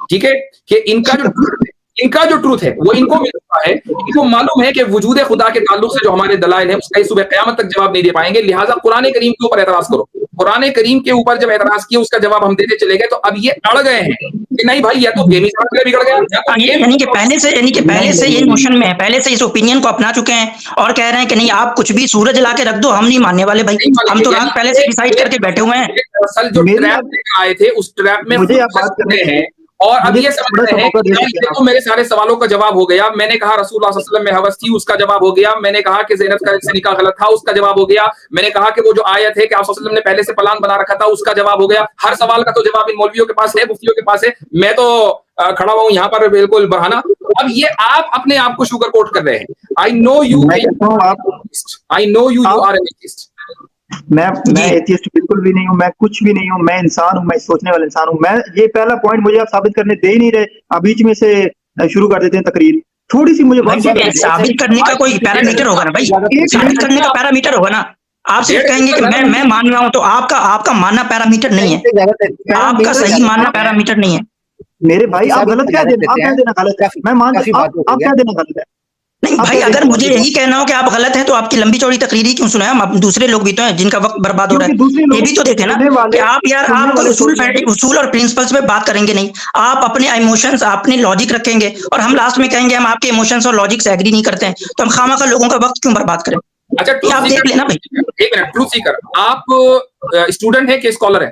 ٹھیک ہے، کہ ان کا جو ٹروتھ ہے وہ ان کو مل رہا ہے، ان کو معلوم ہے کہ وجود خدا کے تعلق سے جو ہمارے دلائل ہیں اس کا صبح قیامت تک جواب نہیں دے پائیں گے، لہٰذا قرآن کریم کے اوپر اعتراض کرو، قرآن کریم کے اوپر جب اعتراض کیا اس کا جواب ہم دیتے چلے گئے تو اب یہ اڑ گئے ہیں کہ نہیں بھائی یا تو گیم بگڑ گیا یا تو یعنی کہ پہلے سے یہ نوشن میں ہے، پہلے سے اس اوپینین کو اپنا چکے ہیں اور کہہ رہے ہیں کہ نہیں آپ کچھ بھی سورج لا کے رکھ دو ہم نہیں ماننے والے بھائی، ہم تو رات پہلے سے ڈیسائیڈ کر کے بیٹھے ہوئے ہیں۔ اصل جو ٹریپ لے کر آئے تھے اس ٹریپ میں مجھے آپ بات کرنے ہیں اور اب یہ سمجھ تھوڑا سا رہے ہیں موقع دے کہ دیتے ہیں تو میرے سارے سوالوں کا جواب ہو گیا، میں نے کہا رسول اللہ صلی اللہ علیہ وسلم میں حوث تھی اس کا جواب ہو گیا، میں نے کہا کہ زینب کا سے نکاح غلط تھا اس کا جواب ہو گیا، میں نے کہا کہ وہ جو آیت ہے کہ آپ صلی اللہ علیہ وسلم نے پہلے سے پلان بنا رکھا تھا اس کا جواب ہو گیا، ہر سوال کا تو جواب ان مولویوں کے پاس ہے، مفتیوں کے پاس ہے، میں تو کھڑا ہوا ہوں یہاں پر بالکل برہانہ۔ اب یہ آپ اپنے آپ کو شوگر کوٹ کر رہے ہیں، آئی نو یو آر این ایتھیسٹ، میں ایتھیسٹ بالکل بھی نہیں ہوں، میں کچھ بھی نہیں ہوں، میں انسان ہوں، میں سوچنے والا انسان ہوں، میں یہ پہلا پوائنٹ مجھے آپ ثابت کرنے دے ہی نہیں رہے، آپ بیچ میں سے شروع کر دیتے ہیں تقریر، تھوڑی سی مجھے ثابت کرنے کا کوئی پیرامیٹر ہوگا نا بھائی، ثابت کرنے کا پیرامیٹر ہوگا نا، آپ صرف کہیں گے کہ میں مان رہا ہوں تو آپ کا ماننا پیرامیٹر نہیں ہے، آپ کا صحیح ماننا پیرامیٹر نہیں ہے۔ میرے بھائی آپ غلط کہہ دینا، آپ کہہ دینا غلط ہے، میں مانتا ہوں آپ کہہ دینا غلط ہے، نہیں بھائی اگر مجھے یہی کہنا ہو کہ آپ غلط ہیں تو آپ کی لمبی چوڑی تقریری کیوں سنیں، ہم دوسرے لوگ بھی تو ہیں جن کا وقت برباد ہو رہا ہے، یہ بھی تو دیکھیں نا کہ آپ یار آپ کوئی اصول اور پرنسپلس پہ بات کریں گے نہیں، آپ اپنے ایموشنز اپنے لاجک رکھیں گے اور ہم لاسٹ میں کہیں گے ہم آپ کے ایموشنز اور لاجک سے ایگری نہیں کرتے ہیں، تو ہم خواہ لوگوں کا وقت کیوں برباد کریں؟ اچھا آپ دیکھ لینا بھائی، ایک منٹ، ٹروتھ سیکر آپ اسٹوڈنٹ ہیں کہ اسکالر ہیں؟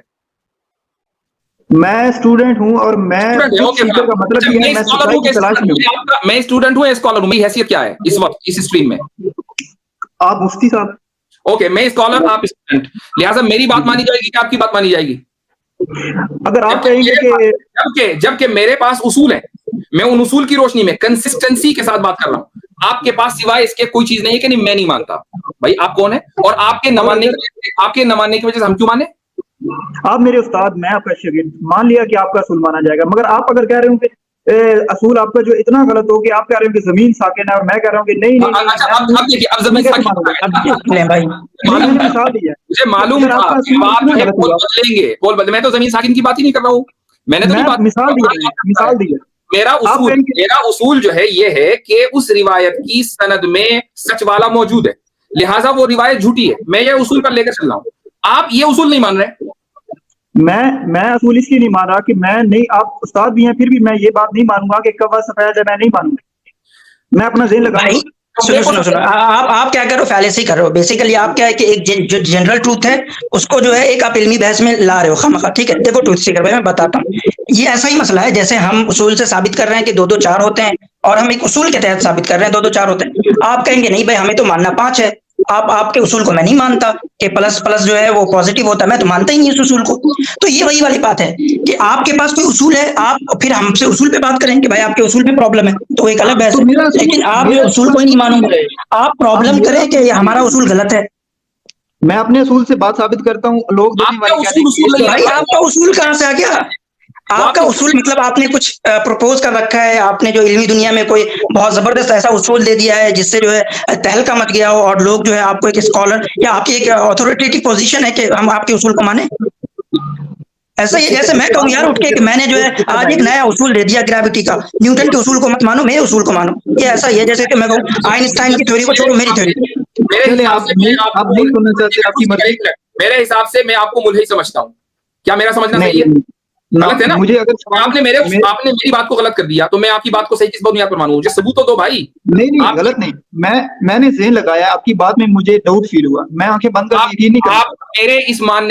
میں اسٹوڈنٹ ہوں اور میں سیکر کا مطلب یہ ہے میں سچائی کی تلاش میں ہوں۔ میں اسٹوڈنٹ ہوں یا اسکالر ہوں، میری حیثیت کیا ہے اس وقت اس اسٹریم میں؟ آپ مفتی صاحب، اوکے میں اسکالر آپ اسٹوڈنٹ، لہٰذا میری بات مانی جائے گی کہ آپ کی بات مانی جائے گی؟ اگر آپ کہیں گے کہ جبکہ میرے پاس اصول ہے، میں ان اصول کی روشنی میں کنسسٹنسی کے ساتھ بات کر رہا ہوں، آپ کے پاس سوائے اس کے کوئی چیز نہیں ہے کہ نہیں میں نہیں مانتا، بھائی آپ کون ہیں اور آپ کے نہ ماننے کی وجہ سے ہم کیوں مانے؟ آپ میرے استاد، میں آپ کا شاگرد، مان لیا کہ آپ کا اصول مانا جائے گا، مگر آپ اگر کہہ رہے ہوں کہ اصول آپ کا جو اتنا غلط ہو کہ آپ کہہ رہے ہو کہ زمین ساکن ہے اور میں کہہ رہا ہوں کہ نہیں اب دیکھیے اب زمین مثال دی ہے، مجھے معلوم تھا میں تو زمین ساکن کی بات ہی نہیں کر رہا ہوں، میں نے تو مثال دی ہے، میرا اصول جو ہے یہ ہے کہ اس روایت کی سند میں سچ والا موجود ہے، لہٰذا وہ روایت جھوٹی ہے، میں یہ اصول پر لے کر چل رہا ہوں، آپ یہ اصول نہیں مان رہے۔ میں اصول اس لیے نہیں مان رہا کہ میں نہیں، آپ استاد بھی ہیں پھر بھی میں یہ بات نہیں مانوں گا کہ کب سفید ہے، میں نہیں مانوں گا، میں اپنا ذہن لگاؤں گا۔ سنو آپ کیا کر رہے ہو، فیلیسی کر رہے ہو، بیسیکلی آپ کیا ہے کہ ایک جو جنرل ٹروتھ ہے اس کو جو ہے ایک آپ علمی بحث میں لا رہے ہو خامخواہ، ٹھیک ہے؟ دیکھو ٹروتھ سیکر بھائی میں بتاتا ہوں، یہ ایسا ہی مسئلہ ہے جیسے ہم اصول سے ثابت کر رہے ہیں کہ 2 2 4 ہوتے ہیں اور ہم ایک اصول کے تحت ثابت کر رہے ہیں 2 2 4 ہوتے ہیں، آپ کہیں گے نہیں بھائی ہمیں تو ماننا 5 ہے، آپ کے اصول کو میں نہیں مانتا کہ پلس جو ہے وہ پازیٹیو ہوتا ہے، میں تو مانتا ہی نہیں اس اصول کو، تو یہ وہی والی بات ہے کہ آپ کے پاس کوئی اصول ہے، آپ پھر ہم سے اصول پہ بات کریں کہ بھائی آپ کے اصول میں پرابلم ہے، تو ایک الگ بحث ہے، لیکن آپ جو اصول کو ہی نہیں مانو گے، آپ پرابلم کریں کہ ہمارا اصول غلط ہے۔ میں اپنے اصول سے بات ثابت کرتا ہوں، لوگ بھائی آپ کا اصول کہاں سے آ گیا؟ آپ کا اصول مطلب آپ نے کچھ پروپوز کر رکھا ہے، آپ نے جو علمی دنیا میں کوئی بہت زبردست ایسا اصول دے دیا ہے جس سے جو ہے تہلکہ مچ گیا ہو اور لوگ جو ہے آپ کو ایک اسکالر یا آپ کی ایک اتھارٹیٹیو پوزیشن ہے کہ ہم آپ کے اصول کو مانیں، ایسا ہی جیسے میں کہوں یار اٹھ کے کہ میں نے جو ہے آج ایک نیا اصول دے دیا گریوٹی کا، نیوٹن کے اصول کو مت مانو میرے اصول کو مانو، یہ ایسا ہی ہے جیسے کہ میں کہوں آئنسٹائن کی تھیوری کو چھوڑو میری تھیوری۔ میرے حساب سے میں آپ کو ملحد سمجھتا ہوں، کیا میرا سمجھنا صحیح ہے؟ غلط ہے نا؟ آپ نے میری بات کو غلط کر دیا تو میں آپ کی بات کو صحیح کس بنیاد پر مانوں؟ مجھے ثبوت تو دو بھائی۔ نہیں غلط نہیں، میں نے ذہن لگایا، آپ کی بات میں مجھے ڈاؤٹ فیل ہوا، میں آنکھیں بند کر یقین نہیں کرتا۔ آپ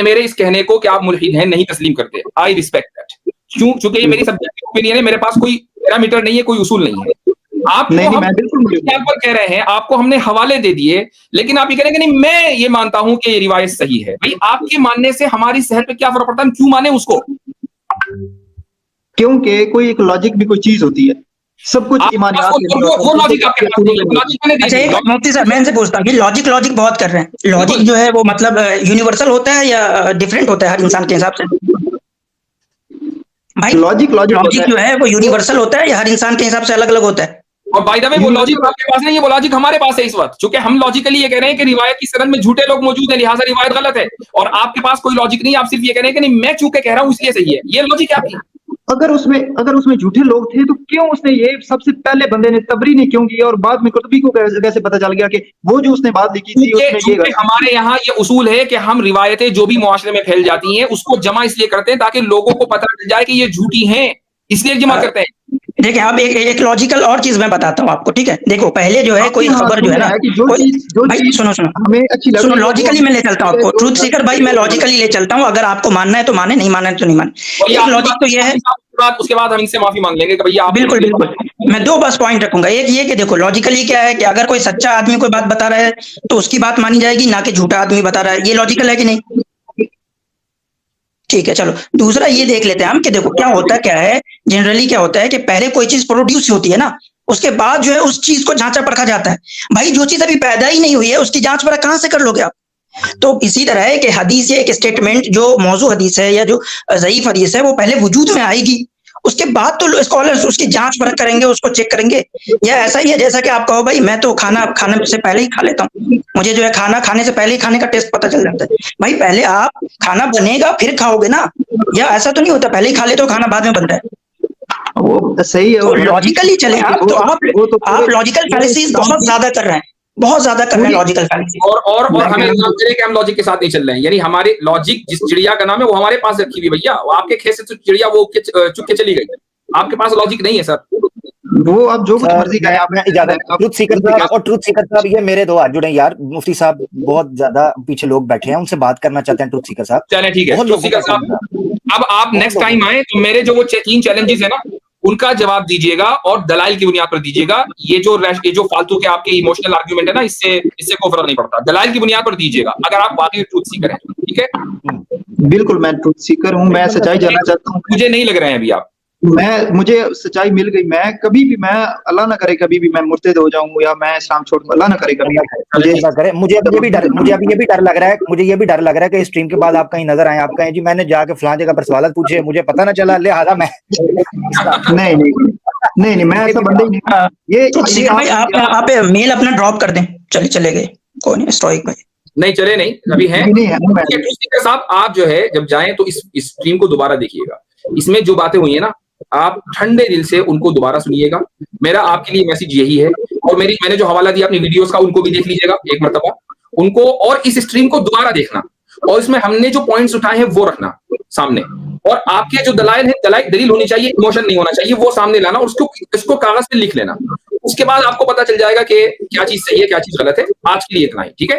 میرے اس کہنے کو کہ آپ ملحد ہیں نہیں تسلیم کرتے، آئی ریسپیکٹ دیٹ، چونکہ یہ میری سبجیکٹیو اوپینین ہے، میرے پاس کوئی پیرامیٹر نہیں ہے، کوئی اصول نہیں ہے، آپ نہیں میں بالکل پر کہہ رہے ہیں، آپ کو ہم نے حوالے دے دیے، لیکن آپ یہ کہیں گے نہیں میں یہ مانتا ہوں کہ یہ روایت صحیح ہے. بھائی آپ کے ماننے سے ہماری صحت پہ کیا فرق پڑتا ہے؟ ہم کیوں مانیں اس کو؟ کیونکہ کوئی ایک لاجک بھی کوئی چیز ہوتی ہے، سب کچھ ایمانیات وہ لاجک آپ کے پاس نہیں ہے، لاجک میں نے اچھا دی ایک تھی. مفتی صاحب میں ان سے پوچھتا ہوں کہ لاجک بہت کر رہے ہیں، لاجک جو ہے وہ مطلب یونیورسل ہوتا ہے یا ڈفرینٹ ہوتا ہے ہر انسان کے حساب سے؟ بھائی لاجک لاجک جو ہے وہ یونیورسل ہوتا ہے یا ہر انسان کے حساب سے الگ الگ ہوتا ہے؟ اور بائی دا وے وہ لاجک آپ کے پاس نہیں ہے، وہ لاجک ہمارے پاس ہے اس وقت، چونکہ ہم لاجیکلی یہ کہہ رہے ہیں کہ روایت کی سند میں جھوٹے لوگ موجود ہیں لہٰذا روایت غلط ہے، اور آپ کے پاس کوئی لاجک نہیں، آپ صرف یہ کہہ رہے ہیں کہ نہیں میں چونکہ کہہ رہا ہوں اس لیے صحیح ہے. یہ لاجک ہے آپ کی. اگر اس میں جھوٹے لوگ تھے تو کیوں اس نے یہ سب سے پہلے بندے نے تبری نہیں کیوں کی، اور بعد میں قرطبی کو کیسے پتہ چل گیا کہ وہ جو اس نے بات لکھی تھی اس میں یہ ہمارے یہاں یہ اصول ہے کہ ہم روایتیں جو بھی معاشرے میں پھیل جاتی ہیں اس کو جمع اس لیے کرتے ہیں تاکہ لوگوں کو پتہ چل جائے کہ یہ جھوٹی ہیں، اس لیے جمع کرتے ہیں. دیکھیں اب ایک لاجیکل اور چیز میں بتاتا ہوں آپ کو، ٹھیک ہے؟ دیکھو پہلے جو ہے کوئی خبر جو ہے نا، بھائی سنو لاجیکلی میں لے چلتا ہوں آپ کو، ٹروتھ سیکر بھائی میں لاجیکلی لے چلتا ہوں، اگر آپ کو ماننا ہے تو مانے، نہیں ماننا ہے تو نہیں مانے. ایک لاجک تو یہ ہے، اس کے بعد ہم ان سے معافی مانگ لیں گے کہ بھئی آپ بالکل بالکل میں دو بس پوائنٹ رکھوں گا. ایک یہ کہ دیکھو لاجیکلی کیا ہے کہ اگر کوئی سچا آدمی کوئی بات بتا رہا ہے تو اس کی بات مانی جائے گی، نہ کہ جھوٹا آدمی بتا رہا ہے. یہ لاجیکل ہے کہ نہیں؟ ٹھیک ہے چلو دوسرا یہ دیکھ لیتے ہیں ہم کہ دیکھو کیا ہے جنرلی کیا ہوتا ہے کہ پہلے کوئی چیز پروڈیوس ہوتی ہے نا، اس کے بعد جو ہے اس چیز کو جانچا پرکھا جاتا ہے. بھائی جو چیز ابھی پیدا ہی نہیں ہوئی ہے اس کی جانچ پرکھ کہاں سے کر لو گے آپ؟ تو اسی طرح ہے کہ حدیث یا ایک اسٹیٹمنٹ جو موضوع حدیث ہے یا جو ضعیف حدیث ہے وہ پہلے وجود میں آئے گی، اس کے بعد تو اسکالرز اس کی جانچ پرکھ کریں گے، اس کو چیک کریں گے. یا ایسا ہی ہے جیسا کہ آپ کہو بھائی میں تو کھانا کھانے سے پہلے ہی کھا لیتا ہوں، مجھے جو ہے کھانا کھانے سے پہلے ہی کھانے کا ٹیسٹ پتہ چل جاتا ہے. بھائی پہلے آپ کھانا بنے گا پھر کھاؤ گے نا، یا ایسا تو نہیں ہوتا پہلے ہی کھا لیتے ہو کھانا بعد میں بنتا ہے؟ وہ صحیح ہے، لاجیکلی چلیں آپ تو آپ لاجیکل فیلیسیز بہت زیادہ کر رہے ہیں، بہت زیادہ کر رہے ہیں لاجیکل فیلیسیز. اور ہمیں کہ ہم لاجک کے ساتھ نہیں چل رہے ہیں، یعنی ہمارے لاجک جس چڑیا کا نام ہے وہ ہمارے پاس رکھی ہوئی بھیا، آپ کے کھیت سے چڑیا وہ چک کے چلی گئی، آپ کے پاس لاجک نہیں ہے سر. وہ آپ جو کچھ مرضی کریں آپ میں اجازت ٹروتھ سیکر صاحب اور ٹروتھ سیکر صاحب یہ میرے دو ہاتھ جڑے یار، مفتی صاحب بہت زیادہ پیچھے لوگ بیٹھے ہیں ان سے بات کرنا چاہتے ہیں. ٹروتھ سیکر صاحب چلیں ٹھیک ہے، ٹروتھ سیکر صاحب اب آپ نیکسٹ ٹائم آئیں تو میرے جو وہ 3 چیلنجز ہیں نا ان کا جواب دیجیے گا اور دلائل کی بنیاد پر دیجیے گا. یہ جو فالتو کے آپ کے ایموشنل آرگیومنٹ ہے نا اس سے کوئی فرق نہیں پڑتا، دلائل کی بنیاد پر دیجیے گا اگر آپ واقعی ٹروتھ سیکر ہیں. ٹھیک ہے بالکل میں ٹروتھ سیکر ہوں، میں سچائی جاننا چاہتا ہوں. مجھے نہیں لگ رہے ہیں ابھی آپ، مجھے سچائی مل گئی، میں کبھی بھی میں اللہ نہ کرے کبھی بھی میں مرتد ہو جاؤں یا میں اسلام چھوڑ دوں، اللہ نہ کرے کبھی مجھے یہ بھی ڈر لگ رہا ہے کہ اسٹریم کے بعد آپ کہیں نظر آئے، آپ کہیں جی میں نے جا کے فلاں جگہ پر سوالات پوچھے مجھے پتہ نہ چلا، لہٰذا میں نہیں میں ایسا بندہ ہی نہیں. یہ بھائی آپ میل اپنا ڈراپ کر دیں، چلے گئے کوئی نہیں اسٹرائک میں نہیں چلے نہیں ابھی ہیں صاحب. آپ جو ہے جب جائیں تو اس اسٹریم کو دوبارہ دیکھیے گا، اس میں جو باتیں ہوئی ہیں نا آپ ٹھنڈے دل سے ان کو دوبارہ سنیے گا. میرا آپ کے لیے میسج یہی ہے، اور میں نے جو حوالہ دیا اپنی ویڈیوز کا ان کو بھی دیکھ لیجیے گا ایک مرتبہ ان کو، اور اس اسٹریم کو دوبارہ دیکھنا، اور اس میں ہم نے جو پوائنٹس اٹھائے ہیں وہ رکھنا سامنے، اور آپ کے جو دلائل ہیں دلیل ہونی چاہیے، ایموشن نہیں ہونا چاہیے، وہ سامنے لانا اور اس کو کاغذ پہ لکھ لینا. اس کے بعد آپ کو پتا چل جائے گا کہ کیا چیز صحیح ہے کیا چیز غلط ہے. آج کے لیے اتنا ہی، ٹھیک ہے.